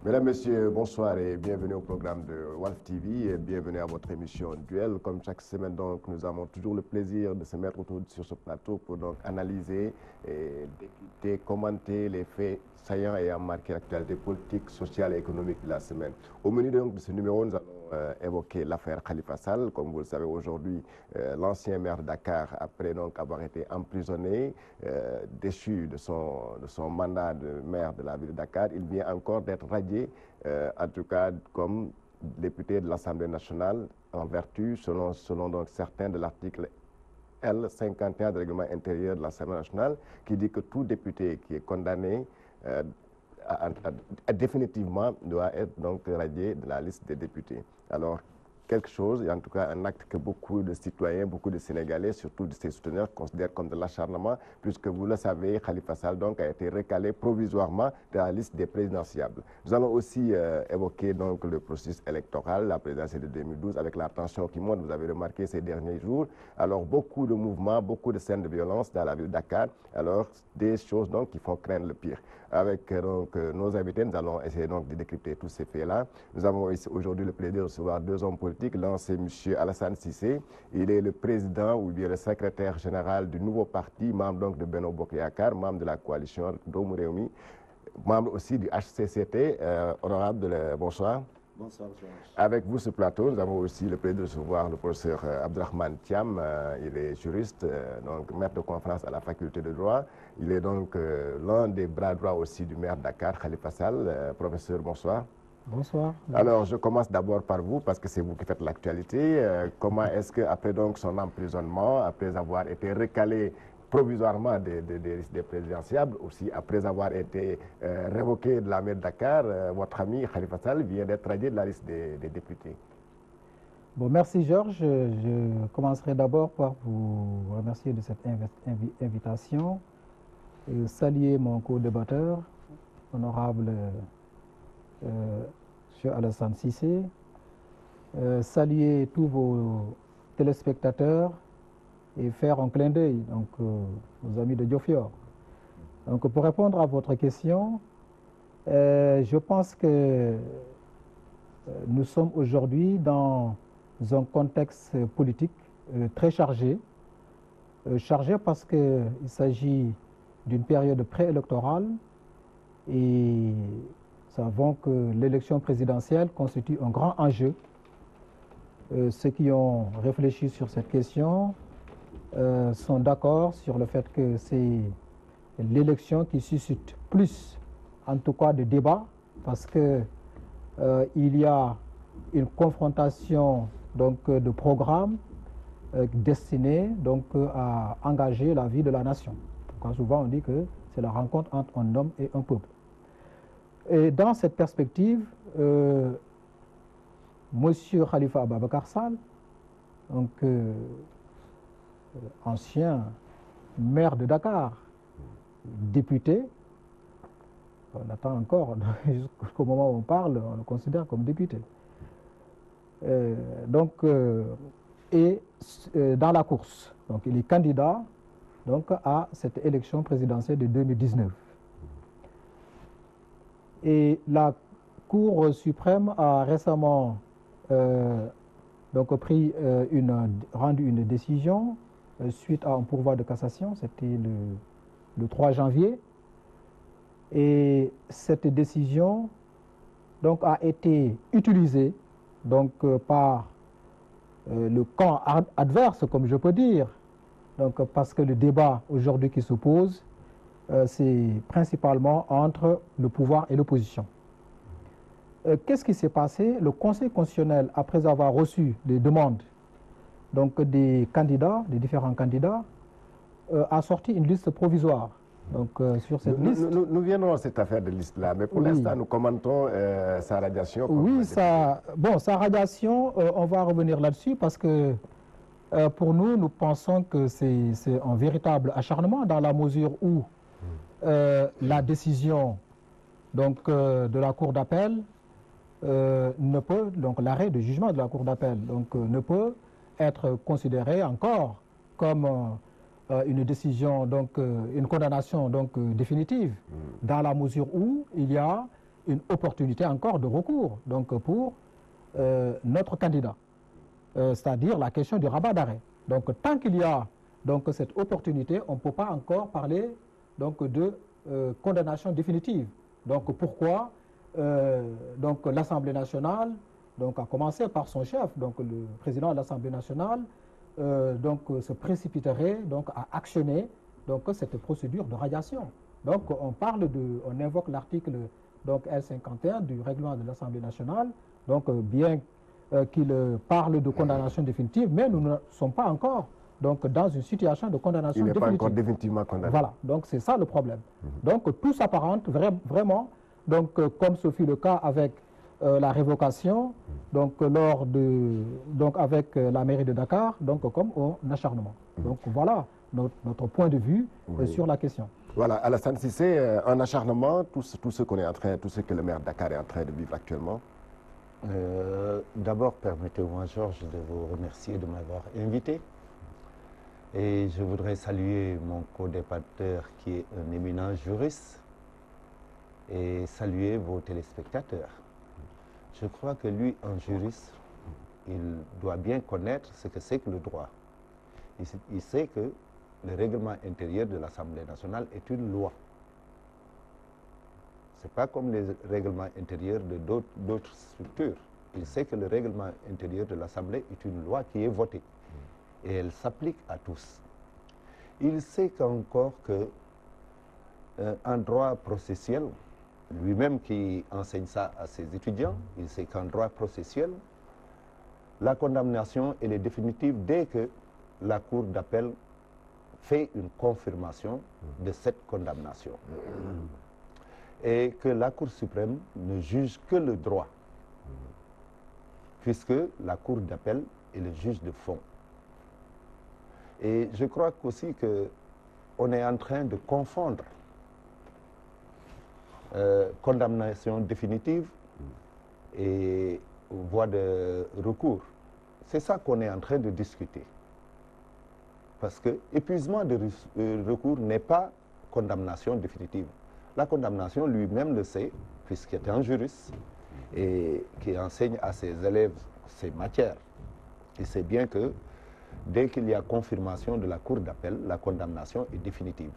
Mesdames, Messieurs, bonsoir et bienvenue au programme de Walf TV et bienvenue à votre émission Duel. Comme chaque semaine, donc, nous avons toujours le plaisir de se mettre autour sur ce plateau pour donc analyser, et décrypter, commenter les faits saillants ayant marqué l'actualité politique, sociale et économique de la semaine. Au menu donc, de ce numéro, nous allons évoquer l'affaire Khalifa Sall. Comme vous le savez aujourd'hui, l'ancien maire de Dakar, après donc avoir été emprisonné, déchu de son mandat de maire de la ville de Dakar, il vient encore d'être radié, en tout cas comme député de l'Assemblée nationale, en vertu, selon donc certains, de l'article L51 du règlement intérieur de l'Assemblée nationale, qui dit que tout député qui est condamné définitivement doit être donc radié de la liste des députés. Alors, quelque chose, et en tout cas un acte que beaucoup de citoyens, beaucoup de Sénégalais, surtout de ses souteneurs, considèrent comme de l'acharnement, puisque vous le savez, Khalifa Sall donc a été recalé provisoirement de la liste des présidentiables. Nous allons aussi évoquer donc le processus électoral, la présidentielle de 2012, avec la tension qui monte, vous avez remarqué ces derniers jours. Alors beaucoup de mouvements, beaucoup de scènes de violence dans la ville de Dakar, alors des choses donc qui font craindre le pire. Avec donc nos invités, nous allons essayer donc de décrypter tous ces faits-là. Nous avons aujourd'hui le plaisir de recevoir deux hommes politiques. L'un, c'est M. Alassane Cissé. Il est le président ou bien le secrétaire général du nouveau parti, membre donc de Benno Bokk Yakaar, membre de la coalition Doomu Rewmi, membre aussi du HCCT. Honorable, bonsoir. Bonsoir, Georges. Avec vous, ce plateau, nous avons aussi le plaisir de recevoir le professeur Abdrahmane Thiam. Il est juriste, donc maître de conférence à la faculté de droit. Il est donc l'un des bras droits aussi du maire de Dakar, Khalifa Sall. Professeur, bonsoir. Bonsoir. Alors, je commence d'abord par vous, parce que c'est vous qui faites l'actualité. Comment est-ce qu'après donc son emprisonnement, après avoir été recalé provisoirement des présidentiables, aussi après avoir été révoqué de la mairie de Dakar, votre ami Khalifa Sall vient d'être radié de la liste des députés? Bon, merci Georges. Je commencerai d'abord par vous remercier de cette invitation, et saluer mon co-débatteur, honorable M. Alassane Cissé, saluer tous vos téléspectateurs et faire un clin d'œil donc aux amis de Diofior. Donc pour répondre à votre question, je pense que nous sommes aujourd'hui dans un contexte politique très chargé, chargé parce qu'il s'agit d'une période préélectorale et nous savons que l'élection présidentielle constitue un grand enjeu. Ceux qui ont réfléchi sur cette question sont d'accord sur le fait que c'est l'élection qui suscite plus, en tout cas, de débats, parce que il y a une confrontation donc de programmes destinés donc à engager la vie de la nation. Quand souvent on dit que c'est la rencontre entre un homme et un peuple. Et dans cette perspective, Monsieur Khalifa Ababacar Sall, donc ancien maire de Dakar, député, on attend encore, jusqu'au moment où on parle, on le considère comme député. Et dans la course, donc il est candidat donc à cette élection présidentielle de 2019. Et la Cour suprême a récemment donc rendu une décision suite à un pourvoi de cassation, c'était le 3 janvier. Et cette décision donc a été utilisée donc par le camp adverse, comme je peux dire, donc parce que le débat aujourd'hui qui se pose, c'est principalement entre le pouvoir et l'opposition. Qu'est-ce qui s'est passé? Le Conseil constitutionnel, après avoir reçu des demandes donc des candidats, des différents candidats, a sorti une liste provisoire. Donc sur cette liste... Nous viendrons à cette affaire de liste-là, mais pour l'instant, nous commentons sa radiation. Oui, sa radiation, on va revenir là-dessus parce que pour nous, nous pensons que c'est un véritable acharnement dans la mesure où la décision donc, de la Cour d'appel ne peut, donc l'arrêt de jugement de la Cour d'appel ne peut être considéré encore comme une décision, donc une condamnation donc définitive, dans la mesure où il y a une opportunité encore de recours donc pour notre candidat, c'est-à-dire la question du rabat d'arrêt. Donc tant qu'il y a donc cette opportunité, on ne peut pas encore parler donc de condamnation définitive. Donc pourquoi donc l'Assemblée nationale donc a commencé par son chef, donc le président de l'Assemblée nationale, donc se précipiterait donc à actionner donc cette procédure de radiation. Donc on invoque l'article donc L51 du règlement de l'Assemblée nationale, donc bien qu'il parle de condamnation définitive, mais nous ne sommes pas encore donc dans une situation de condamnation définitive. Il n'est pas encore définitivement condamné. Voilà, donc c'est ça le problème. Donc tout s'apparente vraiment, donc comme ce fut le cas avec la révocation, donc avec la mairie de Dakar, donc comme un acharnement. Donc voilà notre point de vue sur la question. Voilà, Alassane Cissé, un acharnement, tout ce qu'on est en train, tout ce que le maire de Dakar est en train de vivre actuellement. D'abord, permettez-moi, Georges, de vous remercier de m'avoir invité. Et je voudrais saluer mon co-débatteur qui est un éminent juriste et saluer vos téléspectateurs. Je crois que lui, un juriste, il doit bien connaître ce que c'est que le droit. Il sait que le règlement intérieur de l'Assemblée nationale est une loi. Ce n'est pas comme les règlements intérieurs de d'autres structures. Il sait que le règlement intérieur de l'Assemblée est une loi qui est votée. Et elle s'applique à tous. Il sait encore qu'en droit processuel, lui-même qui enseigne ça à ses étudiants, il sait qu'en droit processuel, la condamnation elle est définitive dès que la Cour d'appel fait une confirmation de cette condamnation. Et que la Cour suprême ne juge que le droit, puisque la Cour d'appel est le juge de fond. Et je crois aussi qu'on est en train de confondre condamnation définitive et voie de recours. C'est ça qu'on est en train de discuter. Parce que épuisement de recours n'est pas condamnation définitive. La condamnation, lui-même le sait, puisqu'il est un juriste et qui enseigne à ses élèves ces matières. Il sait bien que dès qu'il y a confirmation de la Cour d'appel, la condamnation est définitive.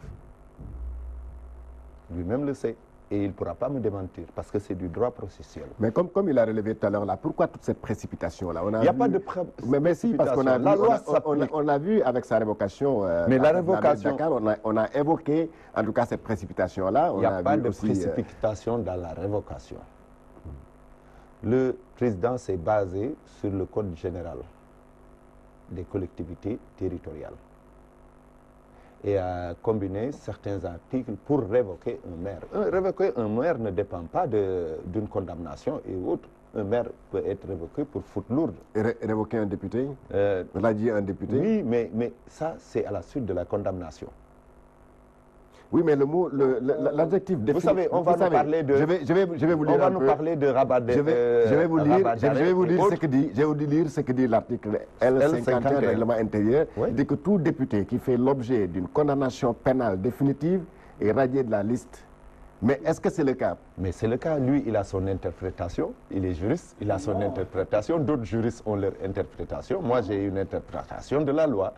Lui-même le sait. Et il ne pourra pas me démentir, parce que c'est du droit processuel. Mais comme il a relevé tout à l'heure, là, pourquoi toute cette précipitation-là? Il n'y a pas de précipitation. Mais si, parce qu'on a vu, on a vu avec sa révocation, mais la révocation, Dakar, on a évoqué, en tout cas, cette précipitation-là. Il n'y a pas de précipitation dans la révocation. Le président s'est basé sur le Code général des collectivités territoriales et a combiné certains articles pour révoquer un maire. Révoquer un maire ne dépend pas d'une condamnation et autres. Un maire peut être révoqué pour faute lourde. Et révoquer un député? On a dit un député? Oui, mais ça, c'est à la suite de la condamnation. Oui, mais le mot, l'adjectif défini. Vous savez, on va nous parler de. Je vais vous lire. On va nous parler de rabat d'arrêt. Je vais vous lire ce que dit l'article L51 du règlement intérieur. Oui. Il dit que tout député qui fait l'objet d'une condamnation pénale définitive est radié de la liste. Mais est-ce que c'est le cas? Mais c'est le cas. Lui, il a son interprétation. Il est juriste. Il a son interprétation. D'autres juristes ont leur interprétation. Moi, j'ai une interprétation de la loi.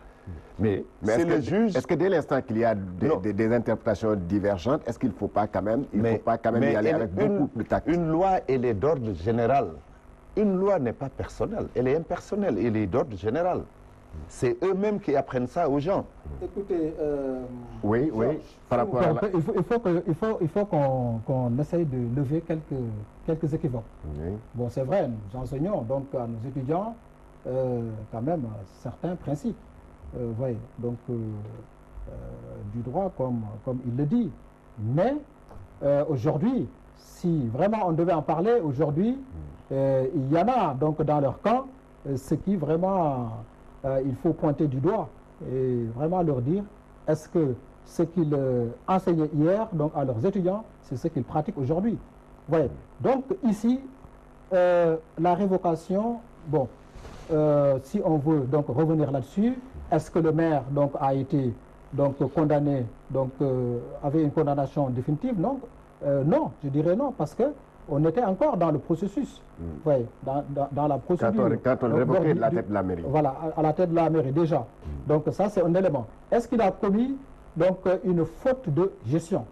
Mais c'est le juge. Est-ce que dès l'instant qu'il y a des interprétations divergentes, est-ce qu'il ne faut pas quand même, y aller avec beaucoup de tact? Une loi, elle est d'ordre général. Une loi n'est pas personnelle, elle est impersonnelle, elle est d'ordre général. C'est eux-mêmes qui apprennent ça aux gens. Écoutez, oui, par rapport à il faut qu'on essaye de lever quelques équivoques. Oui. Bon, c'est vrai, nous enseignons donc à nos étudiants quand même certains principes. Voyez, donc du droit comme il le dit. Mais aujourd'hui, si vraiment on devait en parler, aujourd'hui, il y en a donc dans leur camp ce qui vraiment il faut pointer du doigt et vraiment leur dire est-ce que ce qu'ils enseignaient hier donc à leurs étudiants, c'est ce qu'ils pratiquent aujourd'hui. Voyez. Donc ici, la révocation, bon, si on veut donc revenir là-dessus, est-ce que le maire donc a été donc condamné, donc avait une condamnation définitive? Non, non, je dirais non, parce que on était encore dans le processus, ouais, dans la procédure. Quand on révoquait la tête de la mairie. Voilà, à la tête de la mairie déjà. Donc ça c'est un élément. Est-ce qu'il a commis donc une faute de gestion?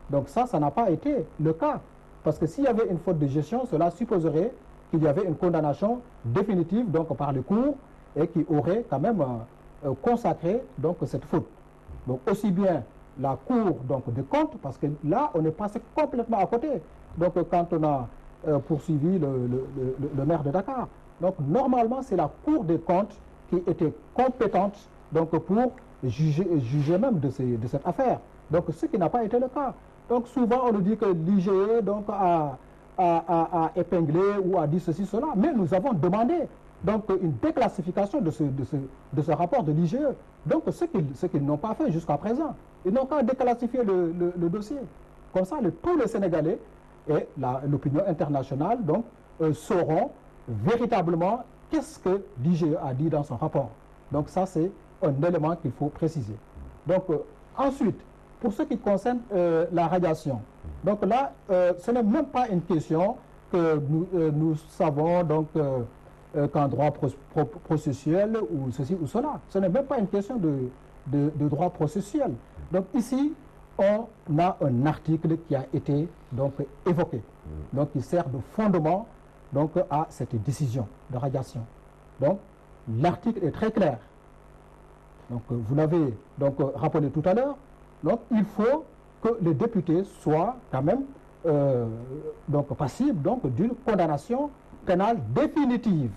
Donc ça n'a pas été le cas. Parce que s'il y avait une faute de gestion, cela supposerait qu'il y avait une condamnation définitive donc par le cour et qui aurait quand même consacré donc cette faute. Donc aussi bien la Cour donc, de compte, parce que là, on est passé complètement à côté. Donc, quand on a poursuivi le maire de Dakar. Donc, normalement, c'est la Cour des comptes qui était compétente donc, pour juger même de cette affaire. Donc, ce qui n'a pas été le cas. Donc, souvent, on nous dit que l'IGE a épinglé ou a dit ceci, cela. Mais nous avons demandé donc, une déclassification de ce rapport de l'IGE. Donc, ce qu'ils n'ont pas fait jusqu'à présent. Ils n'ont qu'à déclassifier le dossier. Comme ça, tous les Sénégalais et l'opinion internationale donc, sauront véritablement qu'est-ce que l'IGE a dit dans son rapport. Donc ça, c'est un élément qu'il faut préciser. Donc ensuite, pour ce qui concerne la radiation, donc là, ce n'est même pas une question que nous savons donc qu'en droit processuel ou ceci ou cela. Ce n'est même pas une question de droit processuel. Donc ici, on a un article qui a été donc évoqué, donc qui sert de fondement donc à cette décision de radiation. Donc l'article est très clair. Donc vous l'avez donc rappelé tout à l'heure. Donc il faut que les députés soient quand même donc passibles donc d'une condamnation pénale définitive.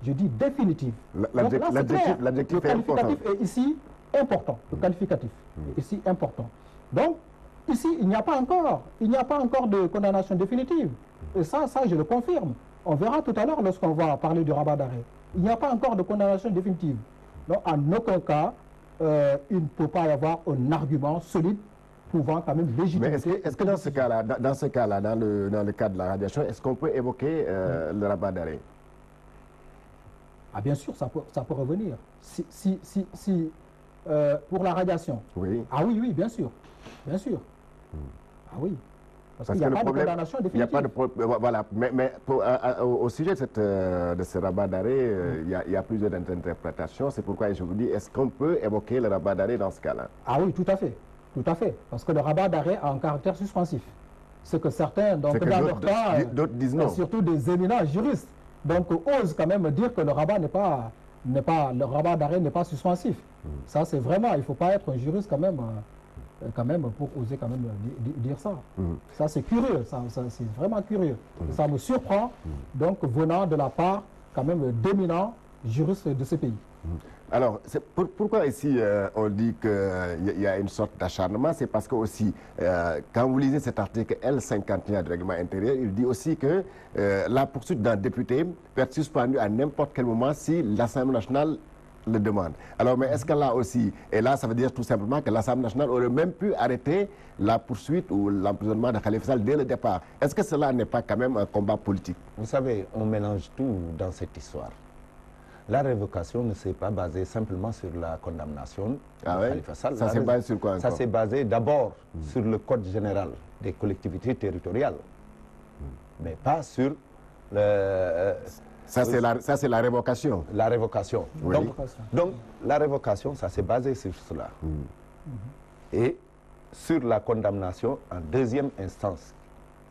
Je dis définitive. L'adjectif le qualificatif est ici important. Le qualificatif est ici important. Donc, ici, il n'y a pas encore de condamnation définitive. Et ça, je le confirme. On verra tout à l'heure lorsqu'on va parler du rabat d'arrêt. Il n'y a pas encore de condamnation définitive. Donc, en aucun cas, il ne peut pas y avoir un argument solide pouvant quand même légitimer. Mais est-ce que dans ce cas-là, dans le cas de la radiation, est-ce qu'on peut évoquer le rabat d'arrêt? Ah, bien sûr, ça peut revenir. Pour la radiation. Oui. Ah oui, bien sûr. Bien sûr. Ah oui. Parce qu'il n'y a pas de condamnation définitive. Il n'y a pas de voilà. Mais au sujet de ce rabat d'arrêt, il y a plusieurs interprétations. C'est pourquoi je vous dis, est-ce qu'on peut évoquer le rabat d'arrêt dans ce cas-là? Ah oui, tout à fait. Tout à fait. Parce que le rabat d'arrêt a un caractère suspensif. C'est que certains, donc dans leur cas, d'autres disent non. Surtout des éminents juristes, donc osent quand même dire que le rabat d'arrêt n'est pas suspensif. Ça, c'est vraiment, il ne faut pas être un juriste quand même pour oser quand même dire ça. Ça, c'est curieux, c'est vraiment curieux. Ça me surprend, donc, venant de la part quand même d'éminents juristes de ce pays. Alors, pourquoi ici on dit qu'il y a une sorte d'acharnement? C'est parce que aussi, quand vous lisez cet article L51 du règlement intérieur, il dit aussi que la poursuite d'un député peut être suspendue à n'importe quel moment si l'Assemblée nationale le demande. Alors, mais est-ce que là aussi, et là ça veut dire tout simplement que l'Assemblée nationale aurait même pu arrêter la poursuite ou l'emprisonnement de Khalifa Sall dès le départ? Est-ce que cela n'est pas quand même un combat politique? Vous savez, on mélange tout dans cette histoire. La révocation ne s'est pas basée simplement sur la condamnation de Khalifa Sall. Ça s'est basé sur quoi encore? Ça s'est basé d'abord sur le Code général des collectivités territoriales, mais pas sur le... Ça, c'est la révocation. La révocation. Oui. Donc, la révocation, ça s'est basé sur cela. Et sur la condamnation en deuxième instance,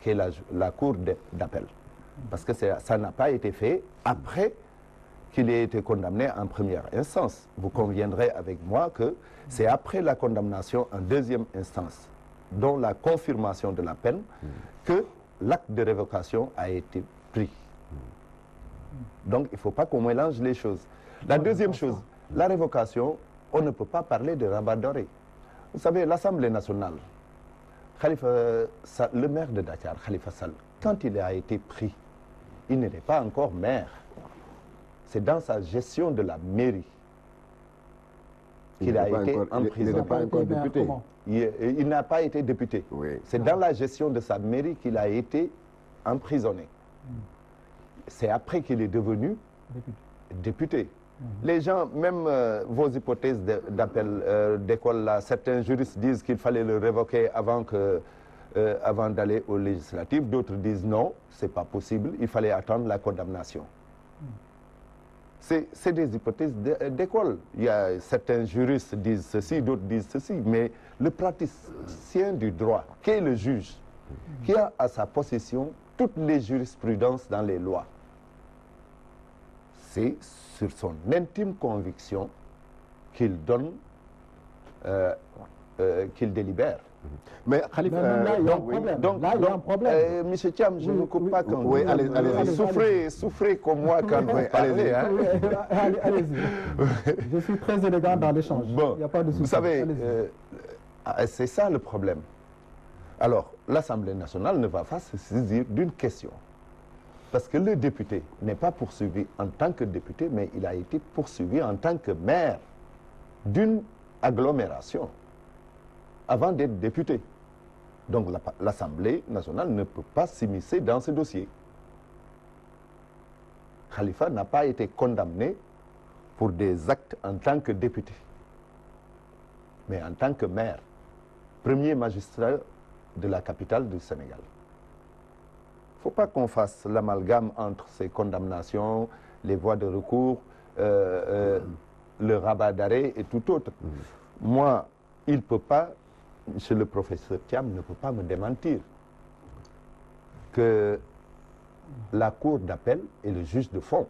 qui est la Cour d'appel. Parce que ça n'a pas été fait après qu'il ait été condamné en première instance. Vous conviendrez avec moi que c'est après la condamnation en deuxième instance, dont la confirmation de la peine, que l'acte de révocation a été pris. Donc, il ne faut pas qu'on mélange les choses. La deuxième chose, la révocation, on ne peut pas parler de rabat d'arrêt. Vous savez, l'Assemblée nationale, le maire de Dakar, Khalifa Sall, quand il a été pris, il n'était pas encore maire. C'est dans sa gestion de la mairie qu'il a été emprisonné. Il n'était pas encore député. Il n'a pas été député. Oui. C'est dans la gestion de sa mairie qu'il a été emprisonné. C'est après qu'il est devenu député. Les gens, même vos hypothèses d'appel d'école, là, certains juristes disent qu'il fallait le révoquer avant que avant d'aller aux législatives. D'autres disent non, ce n'est pas possible, il fallait attendre la condamnation. C'est des hypothèses d'école. Il y a certains juristes disent ceci, d'autres disent ceci, mais le praticien du droit, qui est le juge, qui a à sa possession toutes les jurisprudences dans les lois, c'est sur son intime conviction qu'il donne, qu'il délibère. Mais Khalifa, là, il y a un problème. Là, il y a un problème. Monsieur Thiam, je ne vous coupe pas quand oui, allez-y. Souffrez comme moi quand vous parlez. Hein. Allez-y. Je suis très élégant dans l'échange. Bon, il n'y a pas de souci. vous savez, c'est ça le problème. Alors, l'Assemblée nationale ne va pas se saisir d'une question. Parce que le député n'est pas poursuivi en tant que député, mais il a été poursuivi en tant que maire d'une agglomération avant d'être député. Donc l'Assemblée nationale ne peut pas s'immiscer dans ce dossier. Khalifa n'a pas été condamné pour des actes en tant que député, mais en tant que maire, premier magistrat de la capitale du Sénégal. Il ne faut pas qu'on fasse l'amalgame entre ces condamnations, les voies de recours, le rabat d'arrêt et tout autre. Moi, il ne peut pas, monsieur le professeur Thiam ne peut pas me démentir que la cour d'appel est le juge de fond.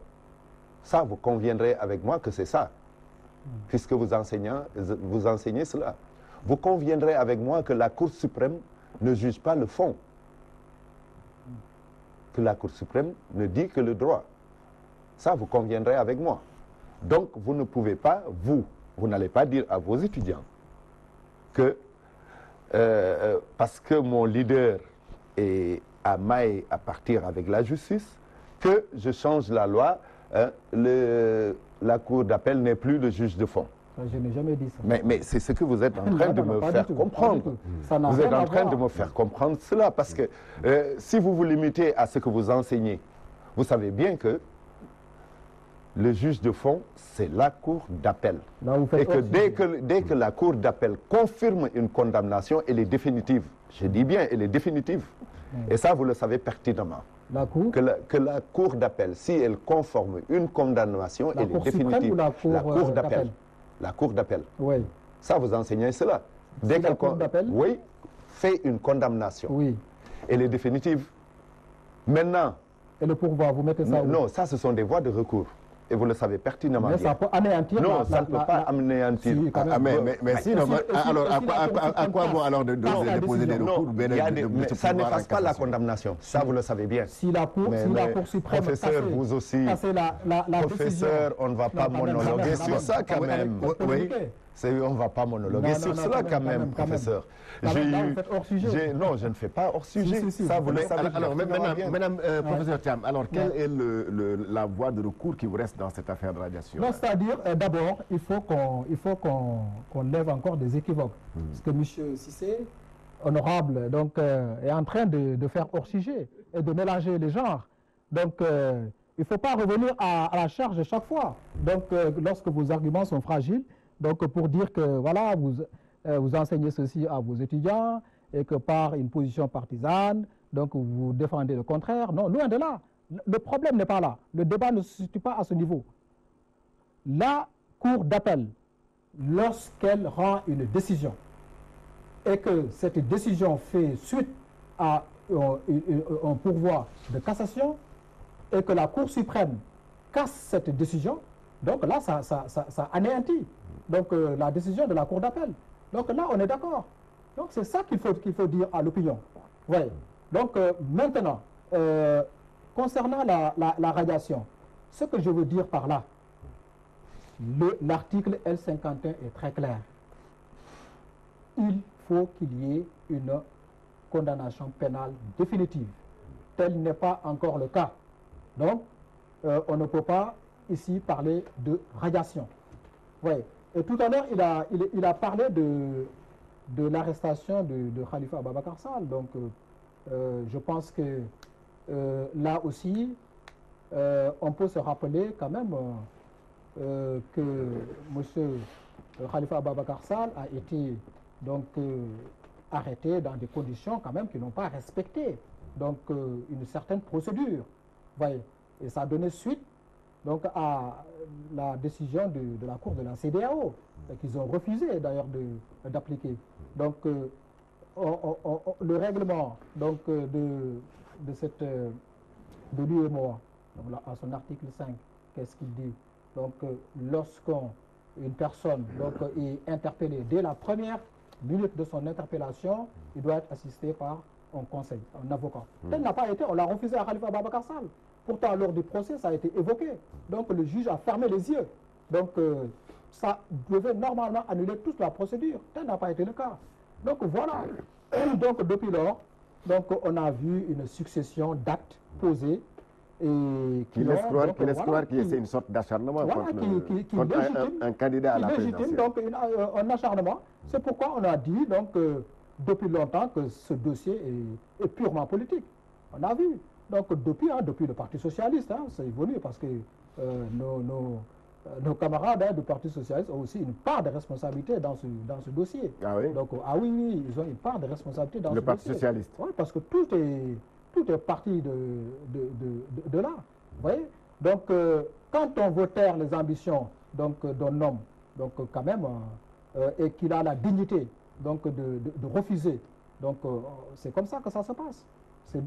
Ça, vous conviendrez avec moi que c'est ça, puisque vous enseignez cela. Vous conviendrez avec moi que la Cour suprême ne juge pas le fond, que la Cour suprême ne dit que le droit. Ça, vous conviendrez avec moi. Donc, vous ne pouvez pas, vous n'allez pas dire à vos étudiants que parce que mon leader est à maille à partir avec la justice, que je change la loi, la Cour d'appel n'est plus le juge de fond. Je n'ai jamais dit ça. Mais c'est ce que vous êtes en train de me faire comprendre. Vous êtes en train de me faire comprendre cela, parce que si vous vous limitez à ce que vous enseignez, vous savez bien que le juge de fond, c'est la cour d'appel. Et que dès que la cour d'appel confirme une condamnation, elle est définitive. Je dis bien, elle est définitive. Et ça, vous le savez pertinemment. La cour que la cour d'appel, si elle conforme une condamnation, elle est définitive. La cour d'appel. La cour d'appel. Oui. Ça, vous enseignez cela. Dès que la cour d'appel, oui, fait une condamnation. Oui. Elle est définitive. Maintenant. Et le pourvoi, vous mettez ça où? Non, ça, ce sont des voies de recours. Et vous le savez pertinemment. Mais ça peut anéantir. Non, ça ne peut pas anéantir. Mais sinon, alors à quoi bon alors de déposer des recours? Ça n'efface pas la condamnation. Ça, vous le savez bien. Si la Cour suprême. Professeur, vous aussi. Professeur, on ne va pas monologuer sur ça quand même. Oui. On ne va pas monologuer sur cela quand même, professeur. Non, je ne fais pas hors-sujet. Ça, vous le savez. Alors, Madame professeur Thiam, alors quelle est la voie de recours qui vous reste dans cette affaire de radiation? Non, c'est-à-dire, d'abord, il faut qu'on lève encore des équivoques. Parce que M. Cissé, honorable, donc, est en train de faire hors-sujet et de mélanger les genres. Donc, il ne faut pas revenir à la charge chaque fois. Donc, lorsque vos arguments sont fragiles, donc pour dire que voilà, vous enseignez ceci à vos étudiants et que par une position partisane, donc vous défendez le contraire. Non, loin de là. Le problème n'est pas là. Le débat ne se situe pas à ce niveau. La Cour d'appel, lorsqu'elle rend une décision et que cette décision fait suite à un pourvoi de cassation et que la Cour suprême casse cette décision, donc là, ça anéantit donc, la décision de la Cour d'appel. Donc là, on est d'accord. Donc c'est ça qu'il faut dire à l'opinion. Ouais. Donc maintenant, concernant la radiation, ce que je veux dire par là, l'article L51 est très clair. Il faut qu'il y ait une condamnation pénale définitive. Tel n'est pas encore le cas. Donc, on ne peut pas ici parler de radiation. Ouais. Et tout à l'heure, il a parlé de l'arrestation de Khalifa Ababacar Sall. Donc, je pense que là aussi, on peut se rappeler quand même que M. Khalifa Ababacar Sall a été donc arrêtés dans des conditions quand même qui n'ont pas respecté donc une certaine procédure. Voyez. Et ça a donné suite donc à la décision de la Cour de la CEDEAO, qu'ils ont refusé d'ailleurs d'appliquer. Donc le règlement donc, de l'UEMOA, à son article 5, qu'est-ce qu'il dit? Donc lorsqu'une personne donc, est interpellée dès la première minute de son interpellation, il doit être assisté par un conseil, un avocat. Tel n'a pas été, on l'a refusé à Khalifa Ababacar Sall. Pourtant, lors du procès, ça a été évoqué. Donc, le juge a fermé les yeux. Donc, ça devait normalement annuler toute la procédure. Tel n'a pas été le cas. Donc, voilà. Donc, depuis lors, donc, on a vu une succession d'actes posés et qui laisse croire qu'il y a une sorte d'acharnement contre un candidat à la présidentielle. Donc, un acharnement. C'est pourquoi on a dit, donc, depuis longtemps, que ce dossier est purement politique. On a vu. Donc, depuis le Parti Socialiste, c'est évolué parce que nos camarades du Parti Socialiste ont aussi une part de responsabilité dans ce dossier. Ah oui? Donc, oui, ils ont une part de responsabilité dans ce dossier. Le Parti Socialiste? Oui, parce que tout est parti de là. Vous voyez? Donc, quand on veut taire les ambitions d'un homme, donc quand même, et qu'il a la dignité donc, de refuser, donc c'est comme ça que ça se passe.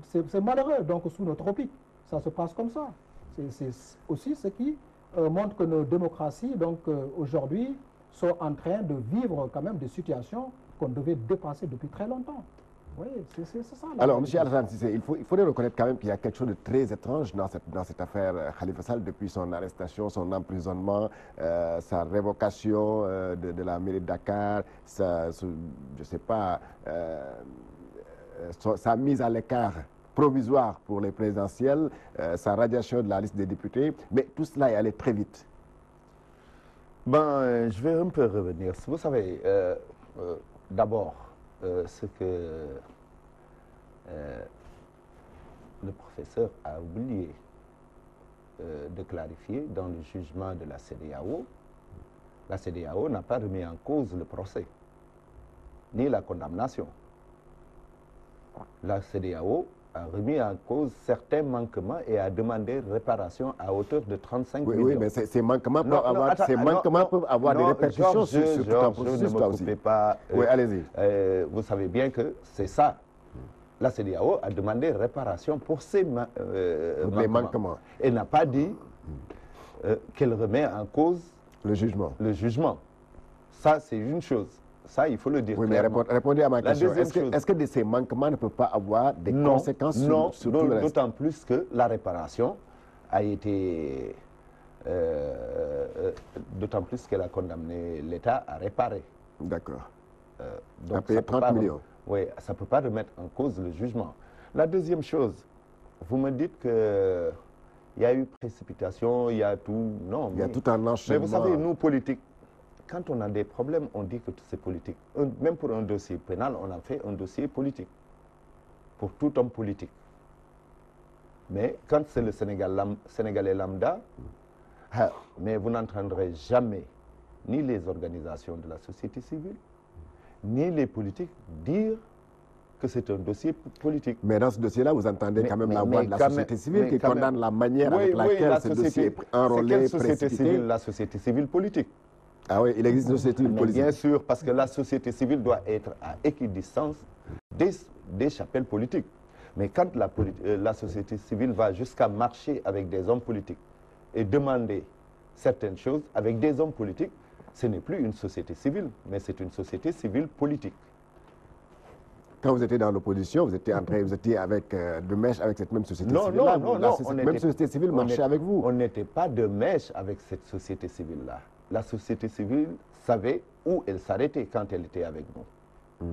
C'est malheureux, donc sous nos tropiques, ça se passe comme ça. C'est aussi ce qui montre que nos démocraties, donc aujourd'hui, sont en train de vivre quand même des situations qu'on devait dépasser depuis très longtemps. Oui, c'est ça. Alors, M. Alassane Cissé, il faudrait reconnaître quand même qu'il y a quelque chose de très étrange dans cette affaire Khalifa Sall depuis son arrestation, son emprisonnement, sa révocation de la mairie de Dakar, je ne sais pas, sa mise à l'écart provisoire pour les présidentielles, sa radiation de la liste des députés, mais tout cela est allé très vite. Je vais un peu revenir. Vous savez, d'abord, ce que le professeur a oublié de clarifier dans le jugement de la CEDEAO n'a pas remis en cause le procès, ni la condamnation. La CEDEAO a remis en cause certains manquements et a demandé réparation à hauteur de 35 millions. Oui, mais ces manquements peuvent avoir des répercussions sur tout un processus. Ne me coupez pas. Oui, allez-y. Vous savez bien que c'est ça. La CEDEAO a demandé réparation pour ces manquements. Elle n'a pas dit qu'elle remet en cause le jugement. Ça, c'est une chose. Ça, il faut le dire. Oui, clairement. mais répondez à ma question. Est-ce que ces manquements ne peuvent pas avoir des conséquences sur tout le reste? D'autant plus que la réparation a été... d'autant plus qu'elle a condamné l'État à réparer. D'accord. Donc, à payer 30 millions. Oui, ça ne peut pas remettre en cause le jugement. La deuxième chose, vous me dites qu'il y a eu précipitation, il y a tout... Non, il y a tout un enchaînement. Mais vous savez, nous, politiques, quand on a des problèmes, on dit que c'est politique. Même pour un dossier pénal, on a fait un dossier politique. Pour tout homme politique. Mais quand c'est le Sénégalais lambda, mais vous n'entendrez jamais ni les organisations de la société civile, ni les politiques dire que c'est un dossier politique. Mais dans ce dossier-là, vous entendez quand même la voix de la société civile qui condamne la manière avec laquelle ce dossier est enrôlé, précipité. La société civile politique. Ah oui, il existe une société civile politique. Bien sûr, parce que la société civile doit être à équidistance des chapelles politiques. Mais quand la société civile va jusqu'à marcher avec des hommes politiques et demander certaines choses avec des hommes politiques, ce n'est plus une société civile, mais c'est une société civile politique. Quand vous étiez dans l'opposition, vous étiez de mèche avec cette même société civile. Non. Cette même société civile marchait avec vous. On n'était pas de mèche avec cette société civile-là. La société civile savait où elle s'arrêtait quand elle était avec nous.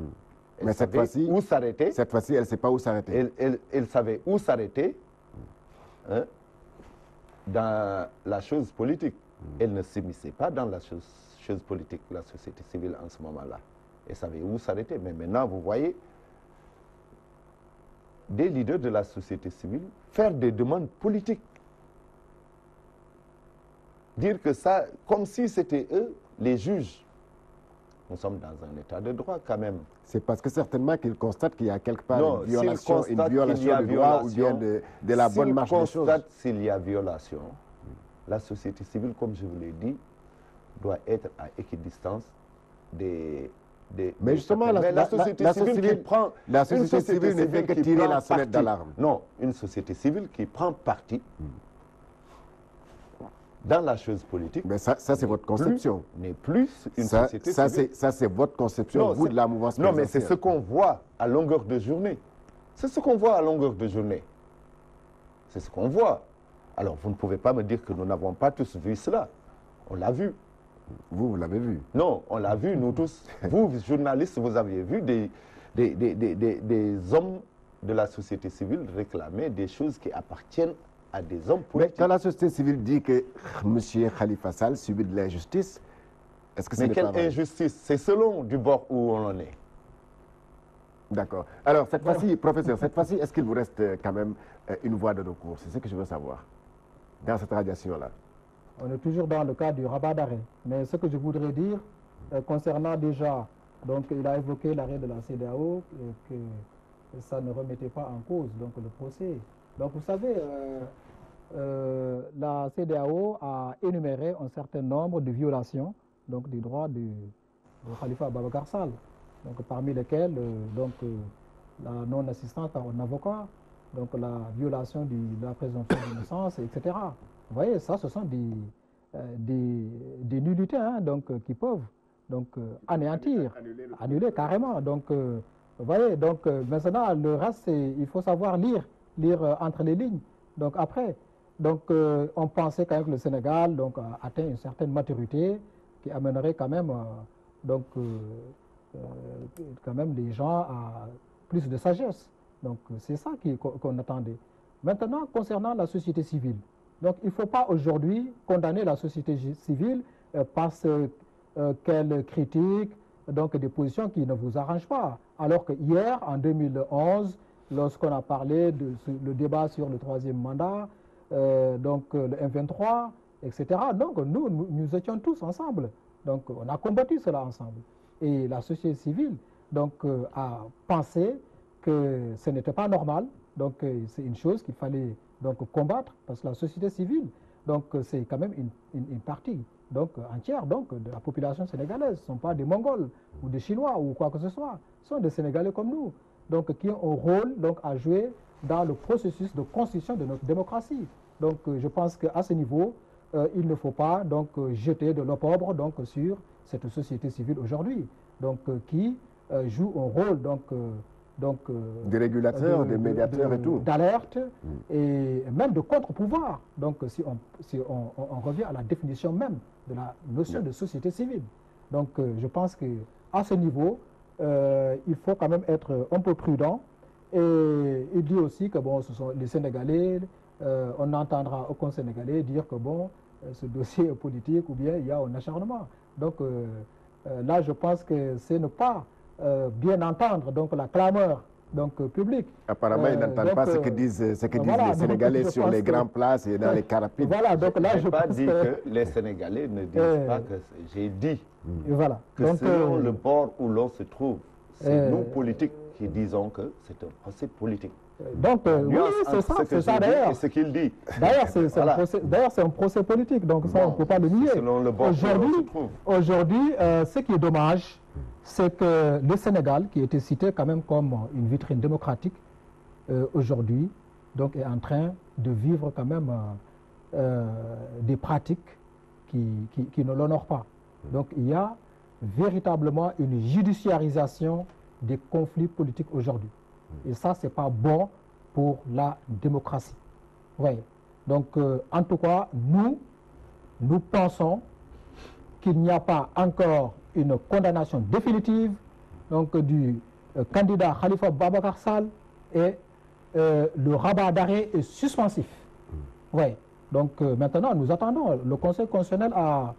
Mais cette fois-ci, où s'arrêter. Cette fois-ci, elle ne sait pas où s'arrêter. Elle savait où s'arrêter dans la chose politique. Elle ne s'immisçait pas dans la chose politique, la société civile en ce moment-là. Elle savait où s'arrêter. Mais maintenant, vous voyez des leaders de la société civile faire des demandes politiques. Dire que ça, comme si c'était eux, les juges. Nous sommes dans un état de droit quand même. C'est parce que certainement qu'il constate qu'il y a quelque part Non, une violation du droit ou bien de la bonne marche des choses. S'il constate s'il y a violation, la société civile, comme je vous l'ai dit, doit être à équidistance des mais justement, la société civile ne fait que tirer la sonnette d'alarme. Non, une société civile qui prend parti dans la chose politique. Mais ça c'est votre conception. N'est plus une société civile. Ça, c'est votre conception, vous, de la mouvance présidentielle. Non, mais c'est ce qu'on voit à longueur de journée. C'est ce qu'on voit à longueur de journée. C'est ce qu'on voit. Alors, vous ne pouvez pas me dire que nous n'avons pas tous vu cela. On l'a vu. Vous l'avez vu? Non, on l'a vu, nous tous. Vous, journalistes, vous avez vu des hommes de la société civile réclamer des choses qui appartiennent à des hommes politiques. Mais quand la société civile dit que M. Khalifa Sall subit de l'injustice, est-ce que c'est mais quelle injustice? C'est selon du bord où on en est. D'accord. Alors, cette fois-ci, professeur, cette fois-ci, est-ce qu'il vous reste quand même une voie de recours? C'est ce que je veux savoir, dans cette radiation-là. On est toujours dans le cas du rabat d'arrêt. Mais ce que je voudrais dire, concernant déjà, donc il a évoqué l'arrêt de la CEDEAO, que ça ne remettait pas en cause donc, le procès. Donc vous savez, la CEDEAO a énuméré un certain nombre de violations donc, des droits de Khalifa Ababacar Sall, donc, parmi lesquelles la non-assistance par un avocat, donc la violation de la présomption d'innocence, etc. Vous voyez, ça, ce sont des nullités hein, donc, qui peuvent donc, anéantir, annuler carrément. Donc, vous voyez, donc, maintenant, le reste, il faut savoir lire entre les lignes. Donc, après, donc, on pensait quand même que le Sénégal donc, a atteint une certaine maturité qui amènerait quand même, quand même les gens à plus de sagesse. Donc, c'est ça qu'on attendait. Maintenant, concernant la société civile, donc, il ne faut pas aujourd'hui condamner la société civile parce qu'elle critique donc, des positions qui ne vous arrangent pas. Alors que hier, en 2011, lorsqu'on a parlé le débat sur le 3e mandat, donc le M23, etc., donc nous étions tous ensemble. Donc, on a combattu cela ensemble. Et la société civile donc, a pensé que ce n'était pas normal. Donc, c'est une chose qu'il fallait donc, combattre, parce que la société civile, donc, c'est quand même une partie donc, entière donc, de la population sénégalaise. Ce ne sont pas des Mongols ou des Chinois ou quoi que ce soit. Ce sont des Sénégalais comme nous, donc, qui ont un rôle donc, à jouer dans le processus de construction de notre démocratie. Donc, je pense qu'à ce niveau, il ne faut pas donc, jeter de l'opprobre donc, sur cette société civile aujourd'hui, donc, qui joue un rôle donc, des régulateurs, des médiateurs et tout. D'alerte et même de contre-pouvoir. Donc, si on revient à la définition même de la notion de société civile. Donc, je pense qu'à ce niveau, il faut quand même être un peu prudent. Et il dit aussi que, bon, ce sont les Sénégalais, on n'entendra aucun Sénégalais dire que, bon, ce dossier est politique ou bien il y a un acharnement. Donc, là, je pense que c'est ne pas bien entendre donc la clameur donc publique. Apparemment, ils n'entendent pas ce que disent les Sénégalais sur les grandes places et dans les car rapides. Voilà, donc là, je pas pense dit que les Sénégalais ne disent pas que j'ai dit voilà. que donc, selon le bord où l'on se trouve, c'est nous politiques qui disons que c'est un procès politique. Donc, oui, c'est ça d'ailleurs. C'est ce qu'il dit. D'ailleurs, c'est un procès politique, donc ça, on ne peut pas le nier. Aujourd'hui, ce qui est dommage, c'est que le Sénégal, qui était cité quand même comme une vitrine démocratique, aujourd'hui, donc est en train de vivre quand même des pratiques qui ne l'honorent pas. Donc, il y a véritablement une judiciarisation des conflits politiques aujourd'hui. Et ça, ce n'est pas bon pour la démocratie. Ouais. Donc, en tout cas, nous pensons qu'il n'y a pas encore une condamnation définitive donc, du candidat Khalifa Ababacar Sall et le rabat d'arrêt est suspensif. Ouais. Donc, maintenant, nous attendons. Le Conseil constitutionnel a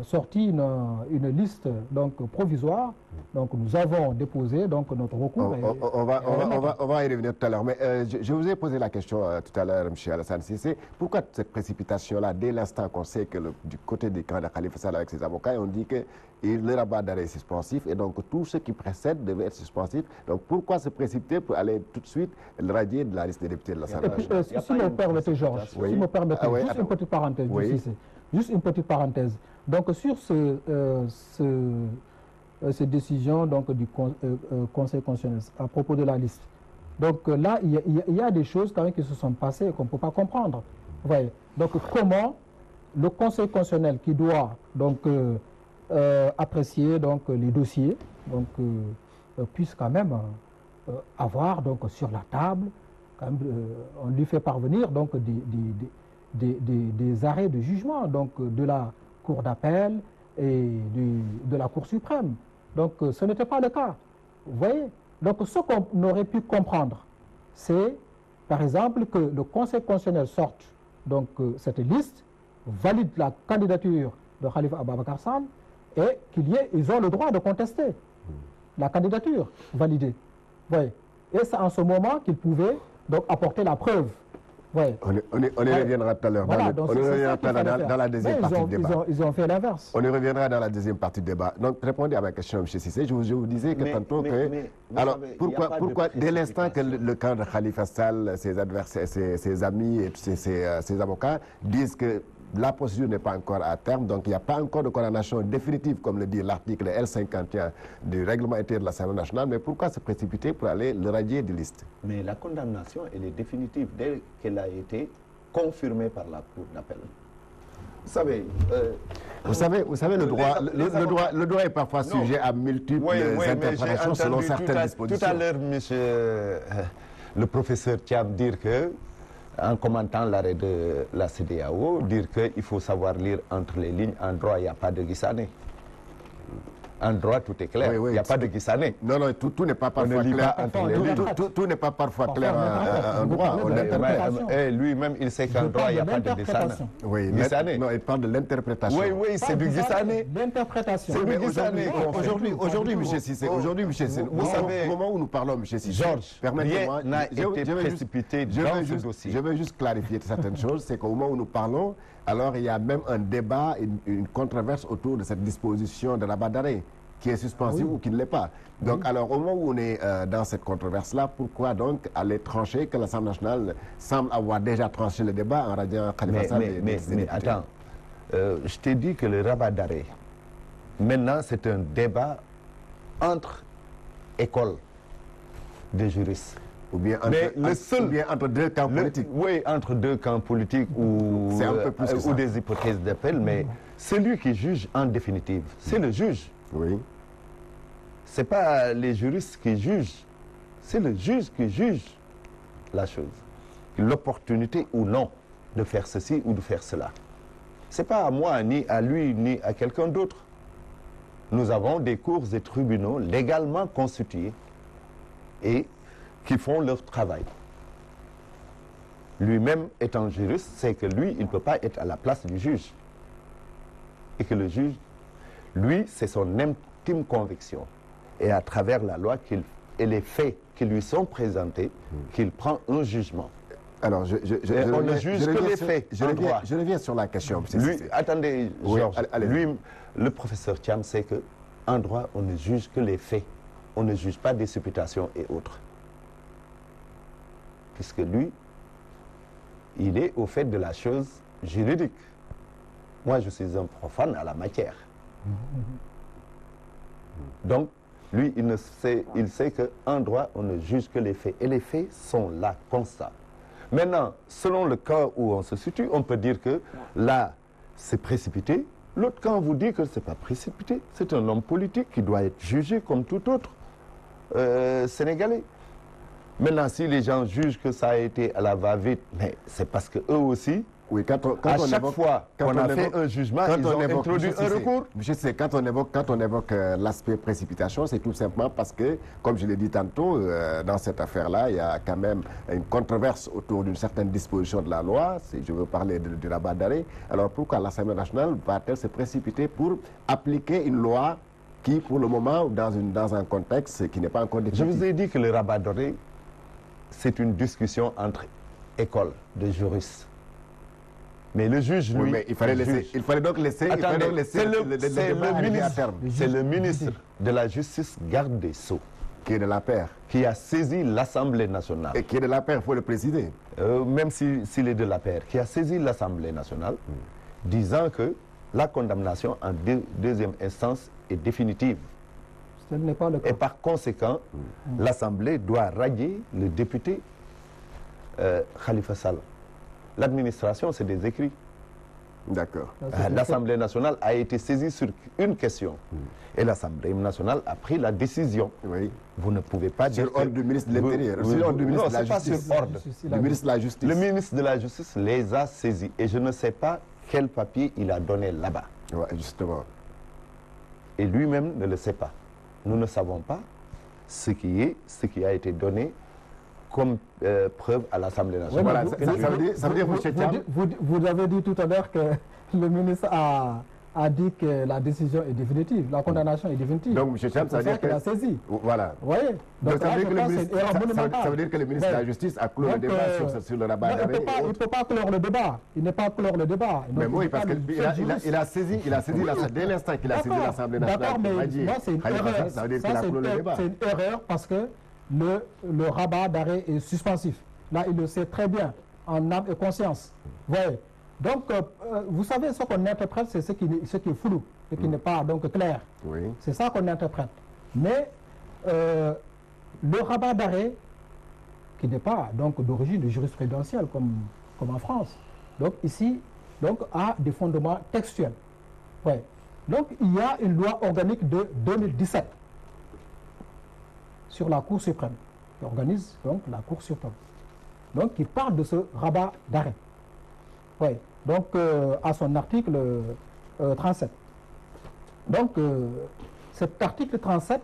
sorti une liste donc, provisoire. Donc nous avons déposé donc, notre recours. On va y revenir tout à l'heure. Mais je vous ai posé la question tout à l'heure, M. Alassane Cissé. Pourquoi cette précipitation-là, dès l'instant qu'on sait que du côté des camps de Khalifa Sall avec ses avocats, on dit et le rabat d'arrêt est suspensif, et donc tout ce qui précède devait être suspensif. Donc pourquoi se précipiter pour aller tout de suite le radier de la liste des députés de l'Assemblée nationale? Si me permettez, Georges, si me permettez, juste une petite parenthèse. Juste une petite parenthèse. Donc sur ces décisions donc, du Conseil constitutionnel à propos de la liste, donc là, il y a des choses quand même qui se sont passées et qu'on ne peut pas comprendre. Vous voyez. Donc comment le Conseil constitutionnel qui doit donc apprécier donc les dossiers donc puisse quand même avoir donc sur la table quand même, on lui fait parvenir donc des arrêts de jugement donc de la Cour d'appel et de la Cour suprême. Donc ce n'était pas le cas. Vous voyez. Donc ce qu'on aurait pu comprendre, c'est par exemple que le Conseil constitutionnel sorte donc cette liste, valide la candidature de Khalifa Ababacar Sall et ils ont le droit de contester la candidature validée. Ouais. Et c'est en ce moment qu'ils pouvaient donc apporter la preuve. Ouais. On y reviendra tout à l'heure. Voilà, On y reviendra dans la deuxième partie du débat. Ils ont fait l'inverse. On y reviendra dans la deuxième partie du débat. Donc, répondez à ma question, M. Cissé. Je vous disais que tantôt que... Alors, pourquoi dès l'instant que le camp de Khalifa Sall, ses adversaires, ses amis et ses avocats disent que la procédure n'est pas encore à terme, donc il n'y a pas encore de condamnation définitive, comme le dit l'article L51 du règlement intérieur de l'Assemblée nationale, mais pourquoi se précipiter pour aller le radier de liste? Mais la condamnation, elle est définitive dès qu'elle a été confirmée par la Cour d'appel. Vous savez, le droit est parfois sujet à multiples interprétations selon certaines dispositions. Tout à l'heure, monsieur le professeur Thiam dire que, en commentant l'arrêt de la CEDEAO, dire qu'il faut savoir lire entre les lignes. En droit, il n'y a pas de Guissané. En droit, tout est clair. Il n'y a pas de Guissané. Non, tout n'est pas parfois clair. Tout n'est pas parfois clair en droit. Lui-même, il sait qu'en droit, il n'y a pas de Guissané. Non, il parle de l'interprétation. Oui, c'est du Guissané. L'interprétation. C'est du Guissané. Aujourd'hui, M. Cissé, vous savez, au moment où nous parlons, M. Cissé, Georges, permettez-moi, rien n'a été précipité dans ce dossier. Je veux juste clarifier certaines choses. C'est qu'au moment où nous parlons, alors il y a même un débat, une controverse autour de cette disposition de rabat d'arrêt qui est suspensive ou qui ne l'est pas. Donc alors au moment où on est dans cette controverse-là, pourquoi donc aller trancher que l'Assemblée nationale semble avoir déjà tranché le débat en radiant Khalifa Sall? Mais attends, je t'ai dit que le rabat d'arrêt, maintenant c'est un débat entre écoles de juristes. Ou bien entre deux camps politiques. Oui, entre deux camps politiques ou des hypothèses d'appel, mais celui qui juge en définitive, c'est le juge. Oui. Ce n'est pas les juristes qui jugent, c'est le juge qui juge la chose. L'opportunité ou non de faire ceci ou de faire cela. Ce n'est pas à moi, ni à lui, ni à quelqu'un d'autre. Nous avons des cours et tribunaux légalement constitués et qui font leur travail. Lui-même étant juriste, c'est que lui, il ne peut pas être à la place du juge. Et que le juge, lui, c'est son intime conviction. Et à travers la loi et les faits qui lui sont présentés, qu'il prend un jugement. Alors, on ne juge que les faits. Je reviens sur la question. Attendez, Georges, lui, le professeur Thiam sait qu'en droit, on ne juge que les faits. On ne juge pas des supputations et autres. Puisque lui, il est au fait de la chose juridique. Moi, je suis un profane à la matière. Donc, lui, il sait qu'en droit, on ne juge que les faits. Et les faits sont là, constants. Maintenant, selon le cas où on se situe, on peut dire que là, c'est précipité. L'autre camp vous dit que ce n'est pas précipité. C'est un homme politique qui doit être jugé comme tout autre Sénégalais. Maintenant, si les gens jugent que ça a été à la va-vite, mais c'est parce qu'eux aussi, à chaque fois qu'on a fait un jugement, ils ont introduit un recours. Je sais, quand on évoque l'aspect précipitation, c'est tout simplement parce que, comme je l'ai dit tantôt, dans cette affaire-là, il y a quand même une controverse autour d'une certaine disposition de la loi, si je veux parler du rabat d'arrêt. Alors pourquoi l'Assemblée nationale va-t-elle se précipiter pour appliquer une loi qui, pour le moment, dans un contexte qui n'est pas encore défini? Je vous ai dit que le rabat d'arrêt, c'est une discussion entre écoles de juristes. Mais le juge, lui... Oui, mais il fallait donc laisser Attendez, le débat arriver à terme. c'est le ministre de la Justice, garde des Sceaux, Qui est de la paire. qui a saisi l'Assemblée nationale. Et qui est de la paire, il faut le préciser. Même s'il est de la paire, qui a saisi l'Assemblée nationale, disant que la condamnation en deuxième instance est définitive. Ce n'est pas le cas. Et par conséquent, l'Assemblée doit radier le député Khalifa Sall. L'administration, c'est des écrits. D'accord. L'Assemblée nationale a été saisie sur une question. Et l'Assemblée nationale a pris la décision. Oui. Vous ne pouvez pas dire... Sur ordre du ministre de l'Intérieur. Non, Sur ordre du ministre de la c'est pas Justice. sur ordre. Du ministre de la Justice. Le ministre de la Justice les a saisis. Et je ne sais pas quel papier il a donné là-bas. Ouais, justement. Et lui-même ne le sait pas. Nous ne savons pas ce qui a été donné comme preuve à l'Assemblée nationale. Voilà, ça veut dire, M. Thiam... Vous avez dit tout à l'heure que le ministre a dit que la décision est définitive, la condamnation est définitive. Donc, M. Thiam, ça veut dire qu'il a saisi. Voilà. Vous voyez? Donc, ça veut dire que le ministre de la Justice a clos le débat sur le rabat d'arrêt. Il ne peut pas clore le débat. Il n'est pas clore le débat. Mais oui, parce qu'il a saisi, dès l'instant qu'il a saisi l'Assemblée nationale. D'accord, mais moi, c'est une erreur. Ça veut dire qu'il a clos le débat. C'est une erreur parce que le rabat d'arrêt est suspensif. Là, il le sait très bien, en âme et conscience. Vous voyez? Donc, vous savez, ce qu'on interprète, c'est ce qui est flou, ce qui n'est pas donc clair. Oui. C'est ça qu'on interprète. Mais le rabat d'arrêt, qui n'est pas donc d'origine jurisprudentielle comme en France, donc ici, donc, a des fondements textuels. Ouais. Donc, il y a une loi organique de 2017 sur la Cour suprême, qui organise donc la Cour suprême, donc qui parle de ce rabat d'arrêt. Oui, donc à son article 37. Donc cet article 37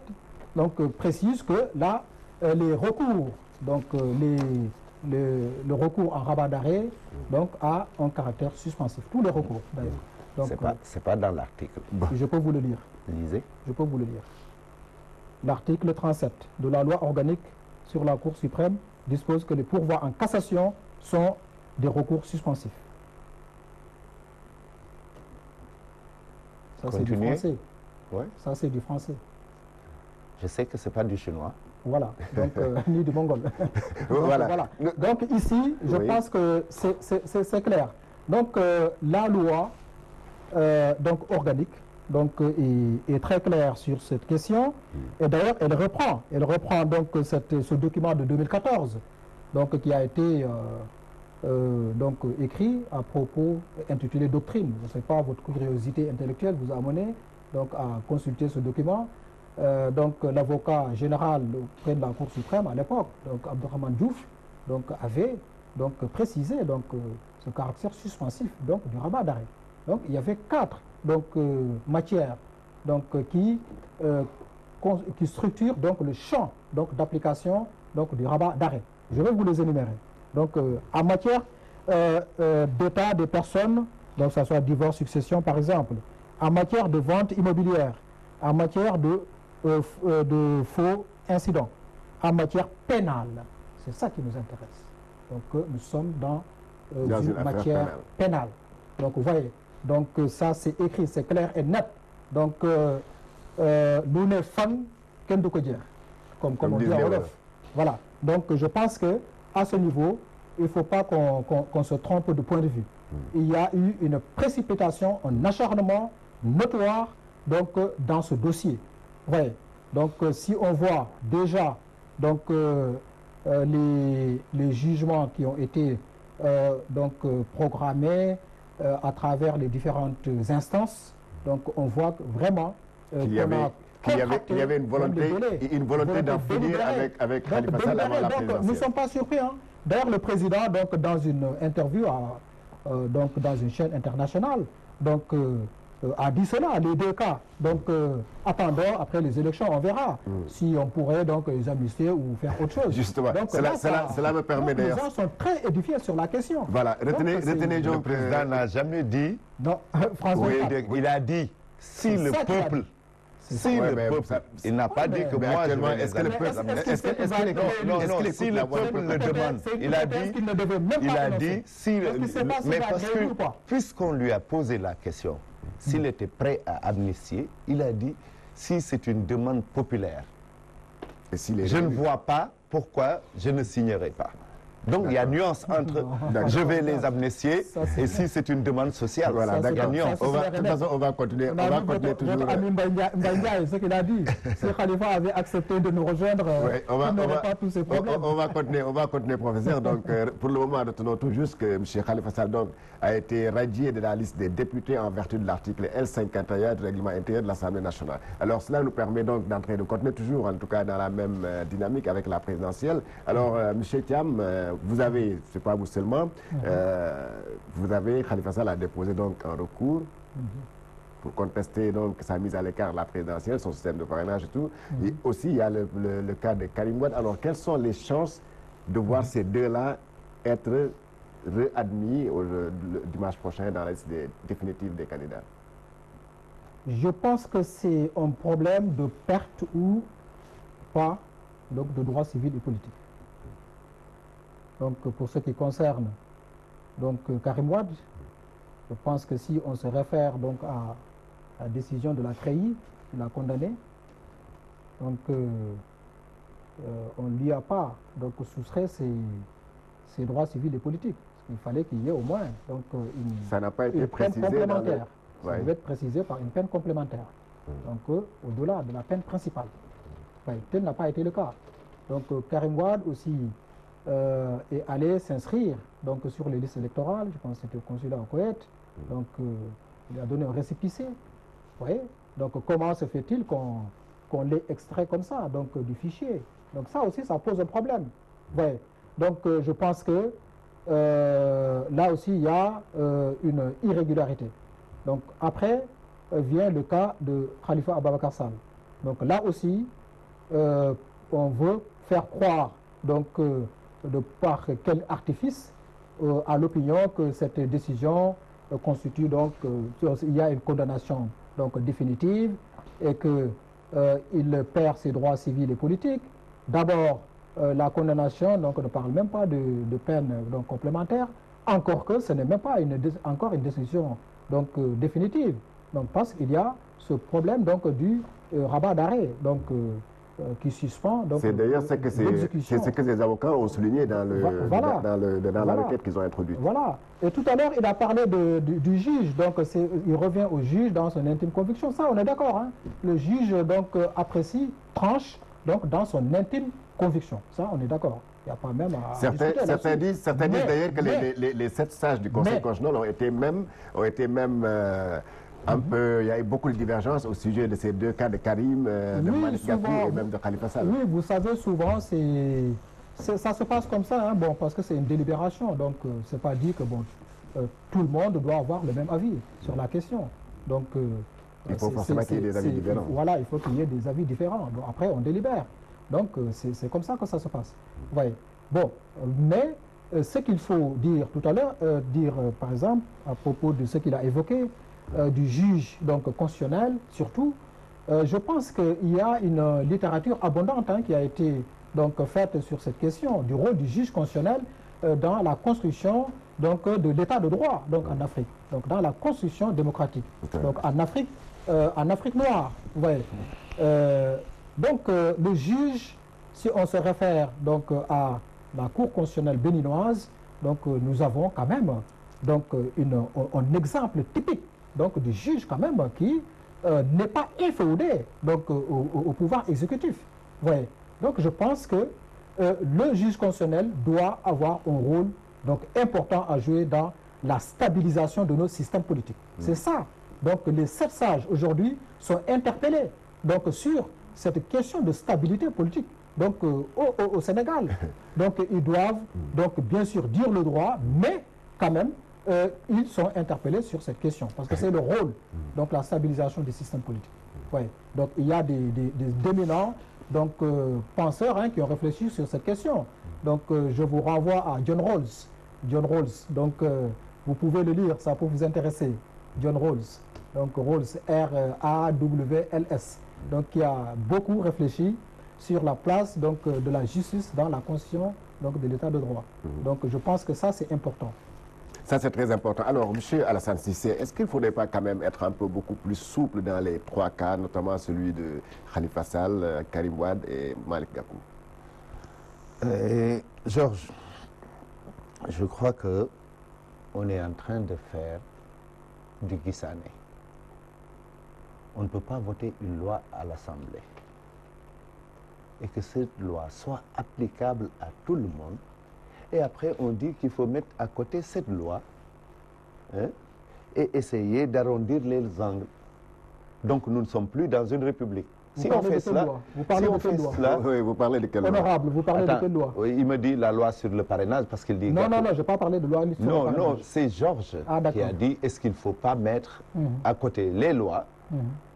donc, précise que là, les recours, donc le recours en rabat d'arrêt donc, a un caractère suspensif. Tous les recours d'ailleurs. C'est pas dans l'article. Je peux vous le lire. Lisez. Je peux vous le lire. L'article 37 de la loi organique sur la Cour suprême dispose que les pourvois en cassation sont des recours suspensifs. Ça, c'est du français. Ouais. Ça, c'est du français. Je sais que ce n'est pas du chinois. Voilà, donc, ni du mongol. Voilà. Donc, ici, je pense que c'est clair. Donc, la loi donc, organique donc, est très claire sur cette question. Et d'ailleurs, elle reprend donc, ce document de 2014 donc, qui a été donc, écrit à propos intitulé Doctrine. Je ne sais pas, votre curiosité intellectuelle vous a amené donc, à consulter ce document. Donc l'avocat général auprès de la Cour suprême à l'époque, donc Abdourahmane Diouf, donc, avait donc, précisé donc, ce caractère suspensif donc, du rabat d'arrêt. Donc il y avait 4 donc, matières donc, qui structurent donc, le champ d'application du rabat d'arrêt. Je vais vous les énumérer. Donc en matière d'état des personnes, donc que ce soit divorce, succession par exemple, en matière de vente immobilière, en matière de faux incidents, en matière pénale. C'est ça qui nous intéresse. Donc nous sommes dans une matière pénale. Donc vous voyez, donc ça c'est écrit, c'est clair et net. Donc nous ne fans qu'un de comme on dit en Wolof. Voilà. Donc je pense que à ce niveau, il ne faut pas qu'on se trompe de point de vue. Il y a eu une précipitation, un acharnement notoire donc, dans ce dossier. Ouais. Donc si on voit déjà donc, les jugements qui ont été donc, programmés à travers les différentes instances, donc on voit vraiment qu'il y avait une volonté d'en finir avec Khalifa Sall avant la présidentielle. Nous ne sommes pas surpris. Hein. D'ailleurs, le président, donc, dans une interview donc, dans une chaîne internationale, donc, a dit cela, les deux cas. Donc, attendons, après les élections, on verra si on pourrait donc les amnistier ou faire autre chose. Justement, donc, cela me permet d'ailleurs... Les gens sont très édifiés sur la question. Voilà, retenez, le président n'a jamais dit... Non, François. Oui, il a dit, si le Si le peuple, il n'a pas dit que moi je vais les amener. Si le peuple le demande, il a dit, mais parce que, puisqu'on lui a posé la question, s'il était prêt à amnistier, il a dit, si c'est une demande populaire, je ne vois pas pourquoi je ne signerai pas. Donc il y a nuance entre je vais les amnistier et si c'est une demande sociale. Voilà, il y a nuance. De toute façon, on va continuer. On va continuer toujours. Votre ami Mbaye, ce qu'il a dit, si Khalifa avait accepté de nous rejoindre, il n'aurait pas tous ces problèmes. On va continuer, professeur. Donc, pour le moment, retenons tout juste que M. Khalifa Sall a été radié de la liste des députés en vertu de l'article L51 du règlement intérieur de l'Assemblée nationale. Alors, cela nous permet donc d'entrer, de continuer toujours, en tout cas, dans la même dynamique avec la présidentielle. Alors, M. Thiam, vous avez, c'est pas vous seulement, vous avez, Khalifa Sall a déposé donc un recours pour contester donc sa mise à l'écart de la présidentielle, son système de parrainage et tout. Et aussi, il y a le cas de Karim Wade. Alors, quelles sont les chances de voir ces deux-là être réadmis le dimanche prochain dans la liste définitive des candidats? Je pense que c'est un problème de perte ou pas donc, de droits civils et politiques. Donc, pour ce qui concerne donc, Karim Wade, je pense que si on se réfère donc, à la décision de la CREI, qui l'a condamné, donc on ne lui a pas donc, soustrait ses droits civils et politiques. Il fallait qu'il y ait au moins donc, ça n'a pas été une peine précisé complémentaire. Ça Ouais. devait être précisé par une peine complémentaire. Donc, au-delà de la peine principale. Tel n'a pas été le cas. Donc, Karim Wade aussi est allé s'inscrire donc, sur les listes électorales. Je pense que c'était au consulat au Koweït. Donc, il a donné un récépissé. Vous voyez? Donc, comment se fait-il qu'on l'ait extrait comme ça, donc du fichier? Donc, ça aussi, ça pose un problème. Ouais. Donc, je pense que là aussi, il y a une irrégularité. Donc, après vient le cas de Khalifa Ababakar Sall. Donc, là aussi, on veut faire croire, donc, de par quel artifice, à l'opinion que cette décision constitue donc, il y a une condamnation donc, définitive et qu'il perd ses droits civils et politiques. D'abord, la condamnation donc, ne parle même pas de peine donc, complémentaire, encore que ce n'est même pas encore une décision donc, définitive. Donc, parce qu'il y a ce problème donc, du rabat d'arrêt donc, qui suspend. C'est d'ailleurs ce que ces avocats ont souligné dans la requête qu'ils ont introduite. Voilà. Et tout à l'heure, il a parlé du juge. Donc, il revient au juge dans son intime conviction. Ça, on est d'accord. Hein? Le juge donc, apprécie, tranche donc, dans son intime conviction. Ça, on est d'accord. Il n'y a pas même à certains disent d'ailleurs que les 7 sages du Conseil constitutionnel ont été même un peu, il y a eu beaucoup de divergences au sujet de ces deux cas de Karim, de Malick Gakou et même de Khalifa Sall. Oui, vous savez, souvent, ça se passe comme ça, hein, bon, parce que c'est une délibération. Donc, ce n'est pas dit que bon, tout le monde doit avoir le même avis sur la question. Donc, il faut forcément qu'il y ait des avis différents. Voilà, il faut qu'il y ait des avis différents. Bon, après, on délibère. Donc, c'est comme ça que ça se passe. Ouais. Bon, mais ce qu'il faut dire tout à l'heure, par exemple, à propos de ce qu'il a évoqué, du juge donc, constitutionnel, surtout, je pense qu'il y a une littérature abondante hein, qui a été donc, faite sur cette question du rôle du juge constitutionnel dans la construction donc, de l'état de droit donc, en Afrique, donc dans la construction démocratique, donc en Afrique noire. Ouais. Donc le juge, si on se réfère donc, à la Cour constitutionnelle béninoise, donc, nous avons quand même donc, un exemple typique donc, du juge quand même qui n'est pas inféodé donc, au pouvoir exécutif. Ouais. Donc je pense que le juge constitutionnel doit avoir un rôle donc, important à jouer dans la stabilisation de nos systèmes politiques. C'est ça. Donc les 7 sages aujourd'hui sont interpellés donc, sur cette question de stabilité politique donc, au Sénégal. Donc ils doivent donc, bien sûr dire le droit, mais quand même ils sont interpellés sur cette question, parce que c'est le rôle, donc la stabilisation des systèmes politiques. Ouais. Donc il y a des éminents donc, penseurs hein, qui ont réfléchi sur cette question. Donc je vous renvoie à John Rawls. John Rawls, donc vous pouvez le lire, ça peut vous intéresser. John Rawls, donc Rawls, R-A-W-L-S. donc qui a beaucoup réfléchi sur la place donc, de la justice dans la constitution donc, de l'état de droit. Donc je pense que ça c'est important. Ça, c'est très important. Alors, M. Alassane Cissé, est-ce qu'il ne faudrait pas quand même être un peu beaucoup plus souple dans les 3 cas, notamment celui de Khalifa Sall, Karim Wade et Malick Gakou? Georges, je crois qu'on est en train de faire du Guissané. On ne peut pas voter une loi à l'Assemblée et que cette loi soit applicable à tout le monde. Et après, on dit qu'il faut mettre à côté cette loi et essayer d'arrondir les angles. Donc, nous ne sommes plus dans une république. Si on fait cela, vous parlez de quelle loi? Oui, vous parlez de quelle loi? Honorable, vous parlez de quelle loi? Oui, il me dit la loi sur le parrainage parce qu'il dit... Non, non, non, je n'ai pas parlé de loi sur le parrainage. Non, c'est Georges qui a dit est-ce qu'il ne faut pas mettre à côté les lois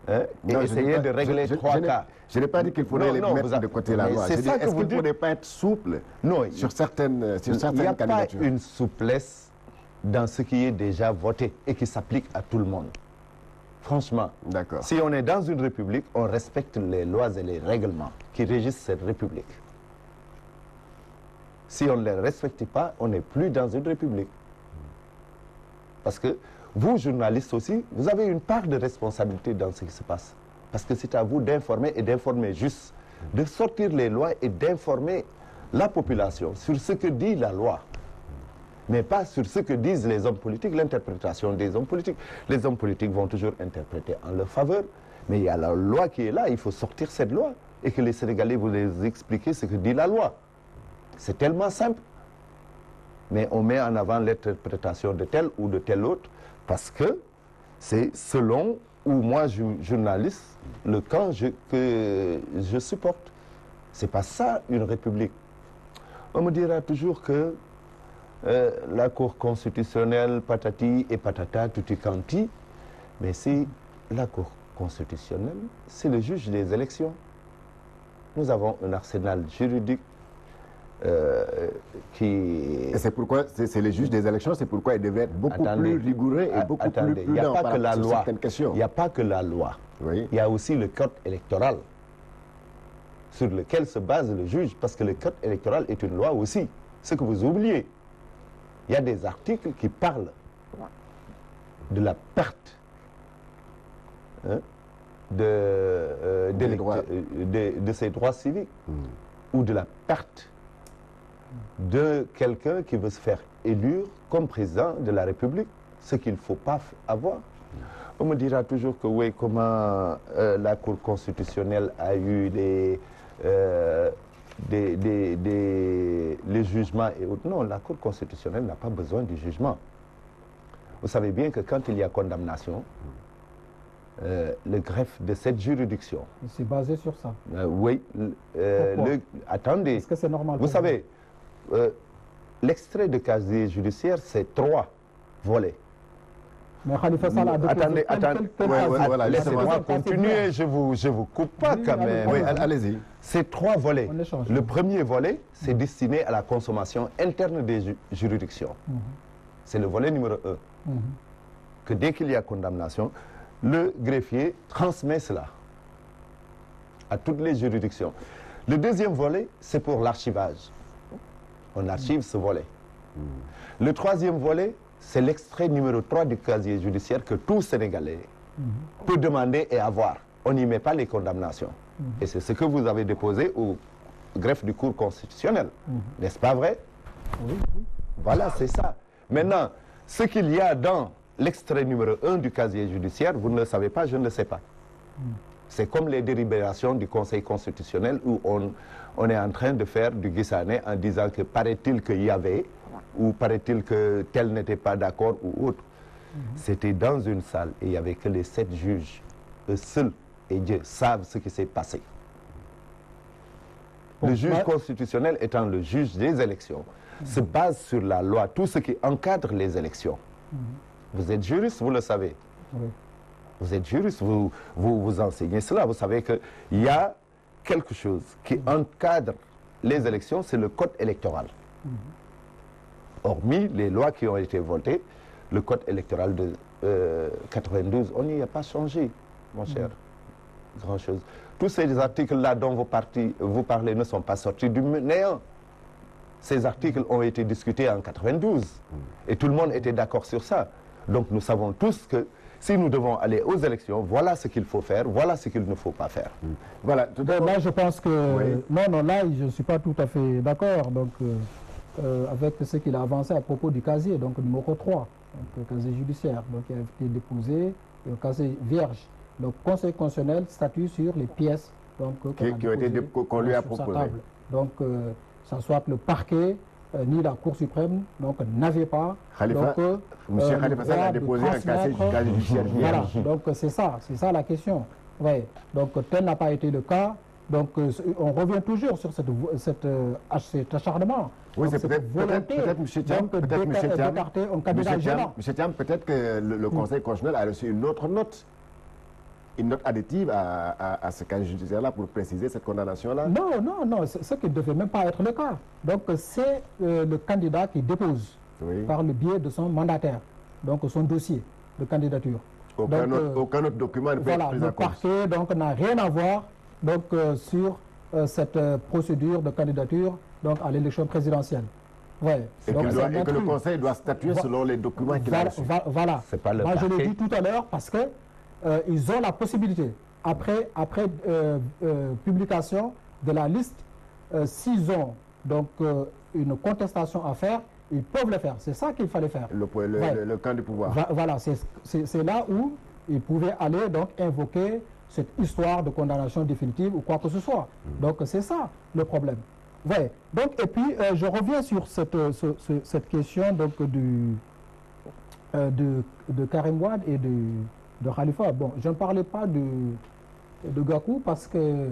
et essayer de régler 3 cas. Je n'ai pas dit qu'il faudrait les mettre de côté la loi. Est-ce qu'il ne faudrait pas être souple sur certaines candidatures? Il n'y a pas une souplesse dans ce qui est déjà voté et qui s'applique à tout le monde. Franchement, si on est dans une république, on respecte les lois et les règlements qui régissent cette république. Si on ne les respecte pas, on n'est plus dans une république. Parce que vous, journalistes aussi, vous avez une part de responsabilité dans ce qui se passe. Parce que c'est à vous d'informer et d'informer juste, de sortir les lois et d'informer la population sur ce que dit la loi. Mais pas sur ce que disent les hommes politiques, l'interprétation des hommes politiques. Les hommes politiques vont toujours interpréter en leur faveur, mais il y a la loi qui est là, il faut sortir cette loi et que les Sénégalais vous les expliquer ce que dit la loi. C'est tellement simple. Mais on met en avant l'interprétation de tel ou de tel autre parce que c'est selon, ou moi, journaliste, le camp que je supporte. C'est pas ça une république. On me dira toujours que la Cour constitutionnelle, patati et patata, tutti quanti, mais c'est la Cour constitutionnelle, c'est le juge des élections. Nous avons un arsenal juridique qui... Et c'est pourquoi, c'est les juges des élections, c'est pourquoi ils devaient être beaucoup plus rigoureux et beaucoup plus prudents par rapport à certaines questions. Il n'y a pas que la loi. Oui. Il y a aussi le code électoral sur lequel se base le juge, parce que le code électoral est une loi aussi. Ce que vous oubliez, il y a des articles qui parlent de la perte de ses droits civiques ou de la perte de quelqu'un qui veut se faire élire comme président de la République, ce qu'il ne faut pas avoir. On me dira toujours que oui, comment la Cour constitutionnelle a eu les jugements et autres. Non, la Cour constitutionnelle n'a pas besoin du jugement. Vous savez bien que quand il y a condamnation, le greffe de cette juridiction... C'est basé sur ça. Oui. Attendez. Est-ce que c'est normal? Vous savez, l'extrait de casier judiciaire, c'est 3 volets. Mais Khalifa Sall a attendez. Voilà, laissez-moi continuer, je vous coupe pas quand même. Oui, allez-y. C'est 3 volets. Le premier volet, c'est destiné à la consommation interne des juridictions. C'est le volet numéro 1. Que dès qu'il y a condamnation, le greffier transmet cela à toutes les juridictions. Le deuxième volet, c'est pour l'archivage. On archive ce volet. Le troisième volet, c'est l'extrait numéro 3 du casier judiciaire que tout Sénégalais peut demander et avoir. On n'y met pas les condamnations. Et c'est ce que vous avez déposé au greffe du Cour constitutionnel. N'est-ce pas vrai? Oui. Voilà, c'est ça. Maintenant, ce qu'il y a dans l'extrait numéro 1 du casier judiciaire, vous ne le savez pas, je ne le sais pas. C'est comme les délibérations du Conseil constitutionnel où on est en train de faire du Guissané en disant que paraît-il qu'il y avait, ou paraît-il que tel n'était pas d'accord ou autre. C'était dans une salle et il n'y avait que les 7 juges. Eux seuls et Dieu savent ce qui s'est passé. Le juge constitutionnel étant le juge des élections se base sur la loi, tout ce qui encadre les élections. Vous êtes juriste, vous le savez. Oui. Vous êtes juriste, vous enseignez cela. Vous savez qu'il y a quelque chose qui encadre les élections, c'est le code électoral. Hormis les lois qui ont été votées, le code électoral de 92, on n'y a pas changé, mon cher. grand-chose. Tous ces articles-là dont vous parlez ne sont pas sortis du néant. Ces articles ont été discutés en 92 et tout le monde était d'accord sur ça. Donc nous savons tous que si nous devons aller aux élections, voilà ce qu'il faut faire, voilà ce qu'il ne faut pas faire. Voilà. Là, je pense que... Oui. Non, là, je ne suis pas tout à fait d'accord avec ce qu'il a avancé à propos du casier, donc numéro 3, donc, le casier judiciaire, donc, qui a été déposé, le casier vierge. Le Conseil constitutionnel statue sur les pièces qu'on lui a proposées. Donc, ça soit le parquet, ni la Cour suprême, donc n'avait pas. Khalifa, Monsieur Khalifa Sall a déposé un casier judiciaire. Voilà, donc c'est ça la question. Ouais. Donc tel n'a pas été le cas. Donc on revient toujours sur cet acharnement. Oui, c'est peut-être M. Thiam, peut-être que le Conseil constitutionnel a reçu une autre note. Une note additive à ce casier judiciaire-là pour préciser cette condamnation-là? Non, ce qui ne devait même pas être le cas. Donc c'est le candidat qui dépose par le biais de son mandataire, donc son dossier de candidature. Aucun autre document ne peut être pris en compte. Le parquet n'a rien à voir sur cette procédure de candidature à l'élection présidentielle. Ouais. Et que le Conseil doit statuer selon les documents qu'il a reçus. Voilà. Moi, je l'ai dit tout à l'heure parce que ils ont la possibilité, après publication de la liste, s'ils ont une contestation à faire, ils peuvent le faire. C'est ça qu'il fallait faire. Le camp du pouvoir. Voilà, c'est là où ils pouvaient aller invoquer cette histoire de condamnation définitive ou quoi que ce soit. Donc c'est ça le problème. Ouais. Donc, et puis je reviens sur cette question de Karim Wade et de Khalifa. Bon, je ne parlais pas de Gakou parce que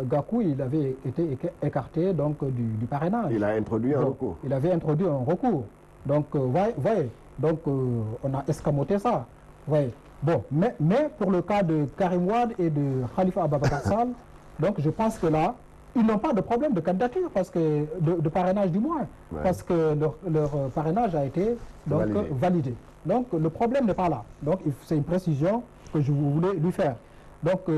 Gakou, il avait été écarté du parrainage. Il a introduit un recours. Il avait introduit un recours. Donc, on a escamoté ça. Ouais. Bon, mais pour le cas de Karim Wade et de Khalifa Ababacar Sall, donc je pense que là, ils n'ont pas de problème de candidature, parce que de parrainage du moins, parce que leur parrainage a été validé. Donc le problème n'est pas là. Donc c'est une précision que je voulais lui faire. Donc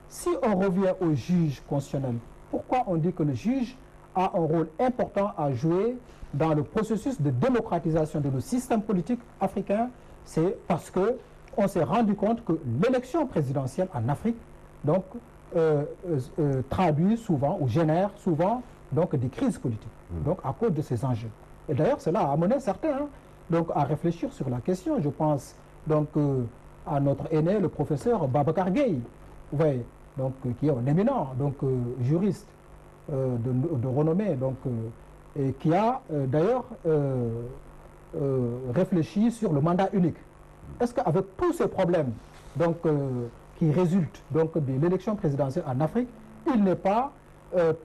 si on revient au juge constitutionnel, pourquoi on dit que le juge a un rôle important à jouer dans le processus de démocratisation de nos systèmes politiques africains? C'est parce que on s'est rendu compte que l'élection présidentielle en Afrique traduit souvent ou génère souvent des crises politiques, à cause de ces enjeux. Et d'ailleurs, cela a amené certains à réfléchir sur la question. Je pense à notre aîné, le professeur Babacar Gueye, qui est un éminent juriste de renommée, et qui a d'ailleurs réfléchi sur le mandat unique. Est-ce qu'avec tous ces problèmes qui résultent de l'élection présidentielle en Afrique, il n'est pas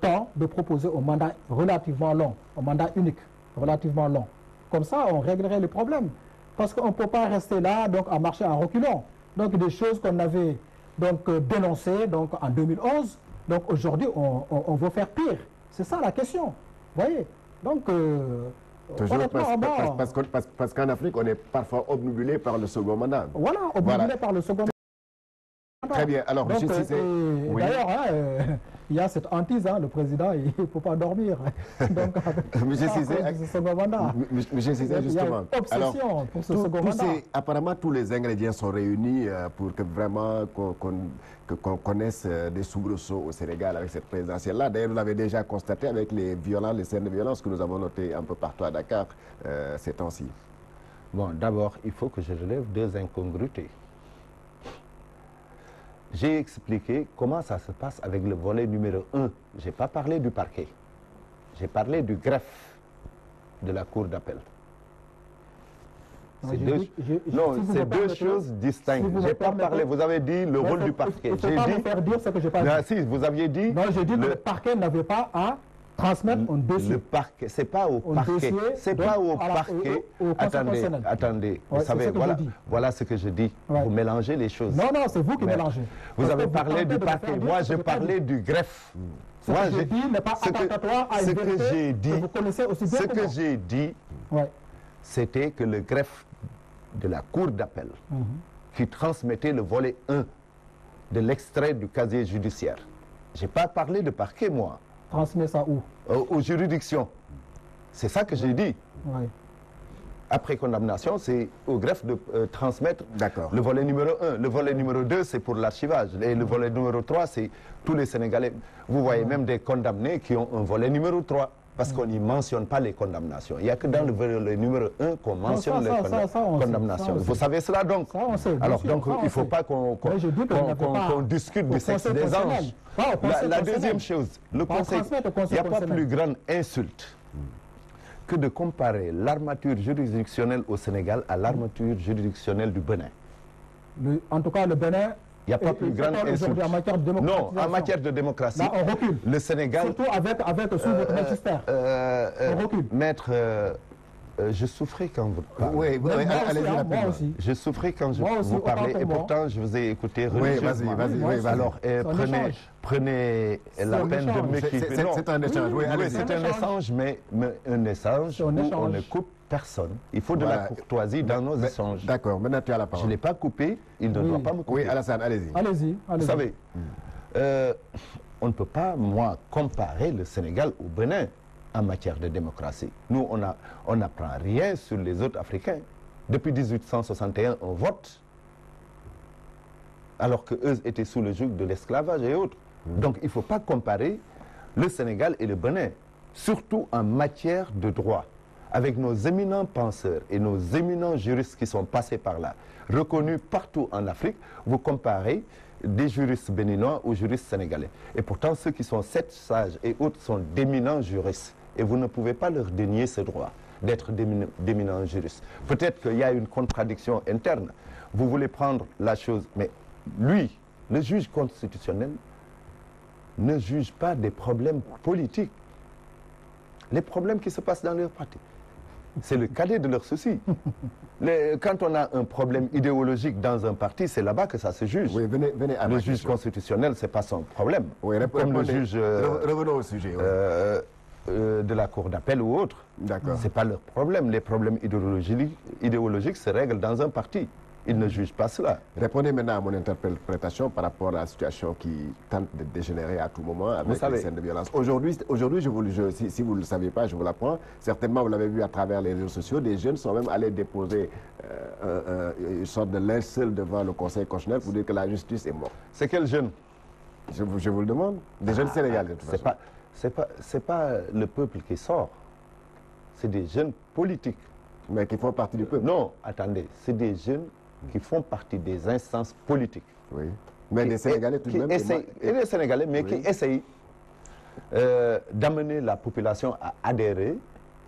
temps de proposer un mandat relativement long, un mandat unique relativement long? Comme ça, on réglerait les problèmes. Parce qu'on ne peut pas rester là à marcher en reculant. Donc des choses qu'on avait dénoncées en 2011, aujourd'hui on veut faire pire. C'est ça la question. Vous voyez? Donc parce qu'en Afrique, on est parfois obnubilé par le second mandat. Voilà, obnubilé par le second mandat. Très bien. Alors, M. Cissé... D'ailleurs, il y a cette hantise, le président, il ne peut pas dormir. Donc, M. Cissé, justement. Il y a une obsession pour ce second mandat. Apparemment, tous les ingrédients sont réunis pour que vraiment qu'on connaisse des soubresauts au Sénégal avec cette présidentielle-là. D'ailleurs, vous l'avez déjà constaté avec les scènes de violence que nous avons notées un peu partout à Dakar ces temps-ci. Bon, d'abord, il faut que je relève deux incongruités. J'ai expliqué comment ça se passe avec le volet numéro 1. Je n'ai pas parlé du parquet. J'ai parlé du greffe de la Cour d'appel. C'est deux choses distinctes. Je n'ai pas parlé, vous avez dit le rôle du parquet. Je ne peux pas me faire dire ce que je n'ai pas dit. Si, vous aviez dit... Non, j'ai dit que le parquet n'avait pas à transmettre un dossier. Le parquet, c'est pas au parquet. C'est pas au parquet. Attendez. Vous savez, voilà ce que je dis. Vous mélangez les choses. Non, c'est vous qui mélangez. Vous avez parlé du parquet. Moi, je parlais du greffe. Ce que j'ai dit n'est pas attentatoire à une vérité que vous connaissez aussi bien que moi. Ce que j'ai dit, c'était que le greffe de la Cour d'appel qui transmettait le volet 1 de l'extrait du casier judiciaire. Je n'ai pas parlé de parquet, moi. Transmet ça où? Aux juridictions. C'est ça que j'ai dit. Oui. Après condamnation, c'est au greffe de transmettre D'accord. le volet numéro 1. Le volet numéro 2, c'est pour l'archivage. Et le volet numéro 3, c'est tous les Sénégalais. Vous voyez même des condamnés qui ont un volet numéro 3. Parce qu'on n'y mentionne pas les condamnations. Il n'y a que dans le volet numéro 1 qu'on mentionne les condamnations. Vous savez cela donc? Ça, on sait, alors sûr, donc il ne faut pas qu'on discute du sexe des anges. La deuxième chose, le Conseil, il n'y a pas plus grande insulte que de comparer l'armature juridictionnelle au Sénégal à l'armature juridictionnelle du Bénin. En tout cas, le Bénin... Il n'y a pas plus grande insulte. En matière de non, en matière de démocratie, là, on recule. Le Sénégal... Surtout avec sous votre magistère. On recule. Maître, je souffrais quand vous parlez. Oui, allez-y moi rapidement. aussi. Je souffrais quand aussi, vous parlez autant et pour moi. pourtant je vous ai écouté Oui, religieusement. vas-y. Alors, prenez la un peine de échange. m'équiper. Non. C'est un échange, oui, Oui, allez-y. c'est un échange, mais un échange où on ne coupe personne. Il faut de la courtoisie dans nos échanges. D'accord, maintenant tu as la Je parole. ne l'ai pas coupé, il ne doit pas me couper. Oui, Alassane, allez-y. Allez-y. Vous savez, on ne peut pas, moi, comparer le Sénégal au Bénin en matière de démocratie. Nous, on n'apprend rien sur les autres Africains. Depuis 1861, on vote, alors qu'eux étaient sous le joug de l'esclavage et autres. Donc, il ne faut pas comparer le Sénégal et le Bénin, surtout en matière de droit. Avec nos éminents penseurs et nos éminents juristes qui sont passés par là, reconnus partout en Afrique, vous comparez des juristes béninois aux juristes sénégalais. Et pourtant, ceux qui sont 7 sages et autres sont d'éminents juristes. Et vous ne pouvez pas leur dénier ce droit d'être d'éminents juristes. Peut-être qu'il y a une contradiction interne. Vous voulez prendre la chose, mais lui, le juge constitutionnel, ne juge pas des problèmes politiques. Les problèmes qui se passent dans leur parti. C'est le cadet de leurs soucis. Quand on a un problème idéologique dans un parti, c'est là-bas que ça se juge. Oui, venez à le juge constitutionnel, ce n'est pas son problème. Oui, comme le juge revenons au sujet. De la cour d'appel ou autre. D'accord. Ce n'est pas leur problème. Les problèmes idéologiques se règlent dans un parti. Ils ne jugent pas cela. Répondez maintenant à mon interprétation par rapport à la situation qui tente de dégénérer à tout moment avec les scènes de violence. Aujourd'hui, si vous ne le savez pas, je vous l'apprends, certainement vous l'avez vu à travers les réseaux sociaux, des jeunes sont même allés déposer une sorte de linceul devant le Conseil constitutionnel pour dire que la justice est morte. C'est quel jeune? Je vous le demande. Des jeunes sénégalais. C'est pas le peuple qui sort. C'est des jeunes politiques. Mais qui font partie du peuple. Non, attendez, c'est des jeunes qui font partie des instances politiques. Oui. Mais des Sénégalais tout de même. Et des Sénégalais, mais qui essayent d'amener la population à adhérer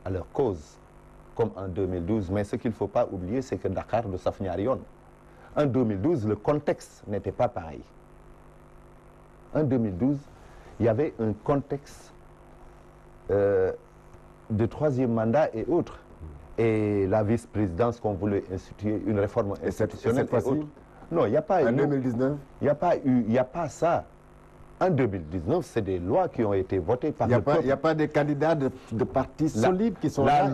à leur cause, comme en 2012. Mais ce qu'il ne faut pas oublier, c'est que Dakar de Safniarion. En 2012, le contexte n'était pas pareil. En 2012, il y avait un contexte de troisième mandat et autres. Et la vice-présidence qu'on voulait instituer, une réforme institutionnelle et autres. Non, il n'y a pas eu. En 2019 il n'y a pas ça. En 2019, c'est des lois qui ont été votées par le peuple. Il n'y a pas des candidats de partis solides qui sont là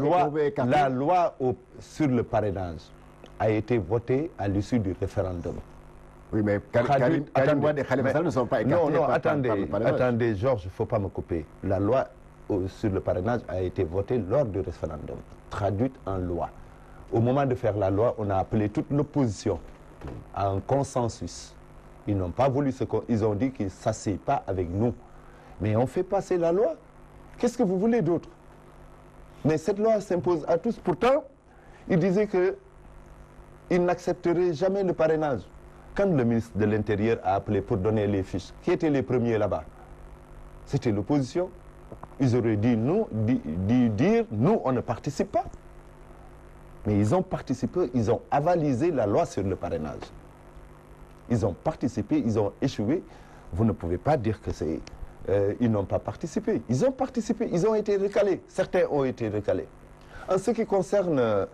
La loi sur le parrainage a été votée à l'issue du référendum. Oui, mais Karim Wade et Khalifa Sall ne sont pas écartés non, par le parrainage. Attendez, Georges, il ne faut pas me couper. La loi sur le parrainage a été votée lors du référendum, traduite en loi. Au moment de faire la loi, on a appelé toute l'opposition à un consensus. Ils n'ont pas voulu ils ont dit qu'ils ne s'asseyent pas avec nous. Mais on fait passer la loi. Qu'est-ce que vous voulez d'autre? Mais cette loi s'impose à tous. Pourtant, ils disaient qu'ils n'accepteraient jamais le parrainage. Quand le ministre de l'Intérieur a appelé pour donner les fiches, qui étaient les premiers là-bas? C'était l'opposition. Ils auraient dit nous, nous, on ne participe pas. Mais ils ont participé, ils ont avalisé la loi sur le parrainage. Ils ont participé, ils ont échoué. Vous ne pouvez pas dire que c'est... ils n'ont pas participé. Ils ont participé, ils ont été recalés. Certains ont été recalés. En ce qui concerne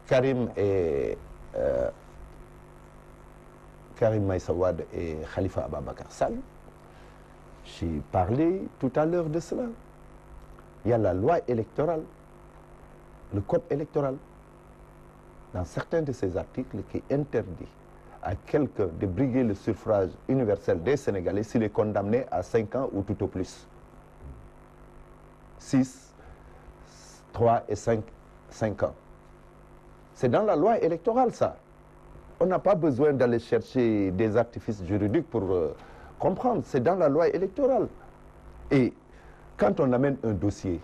Karim Meïssa Wade et Khalifa Ababacar Sall, j'ai parlé tout à l'heure de cela. Il y a la loi électorale, le code électoral, dans certains de ces articles qui interdit à quelqu'un de briguer le suffrage universel des Sénégalais s'il est condamné à 5 ans ou tout au plus 6, 3 et 5 ans. C'est dans la loi électorale, ça. On n'a pas besoin d'aller chercher des artifices juridiques pour comprendre. C'est dans la loi électorale. Et quand on amène un dossier,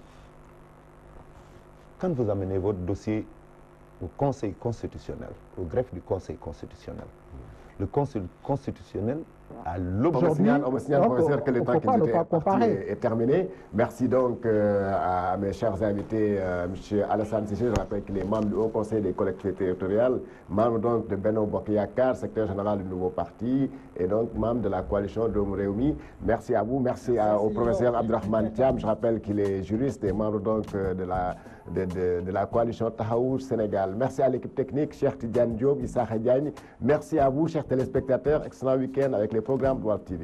quand vous amenez votre dossier au Conseil constitutionnel, au greffe du Conseil constitutionnel, le Conseil constitutionnel a l'objectif... On me signale, professeur, que le temps qui nous était est terminé. Merci donc à mes chers invités, M. Alassane Cissé, je rappelle qu'il est membre du Haut Conseil des collectivités territoriales, membre donc de Benno Bokk Yakaar, secrétaire général du nouveau parti, et donc membre de la coalition Doomu Rewmi. Merci à vous, merci au professeur Abdourahmane Thiam, je rappelle qu'il est juriste et membre donc de la coalition Taxawu Sénégal. Merci à l'équipe technique, Cheikh Tidiane Diop, Issa Diagne. Merci à vous, chers téléspectateurs. Excellent week-end avec les programmes de Walf TV.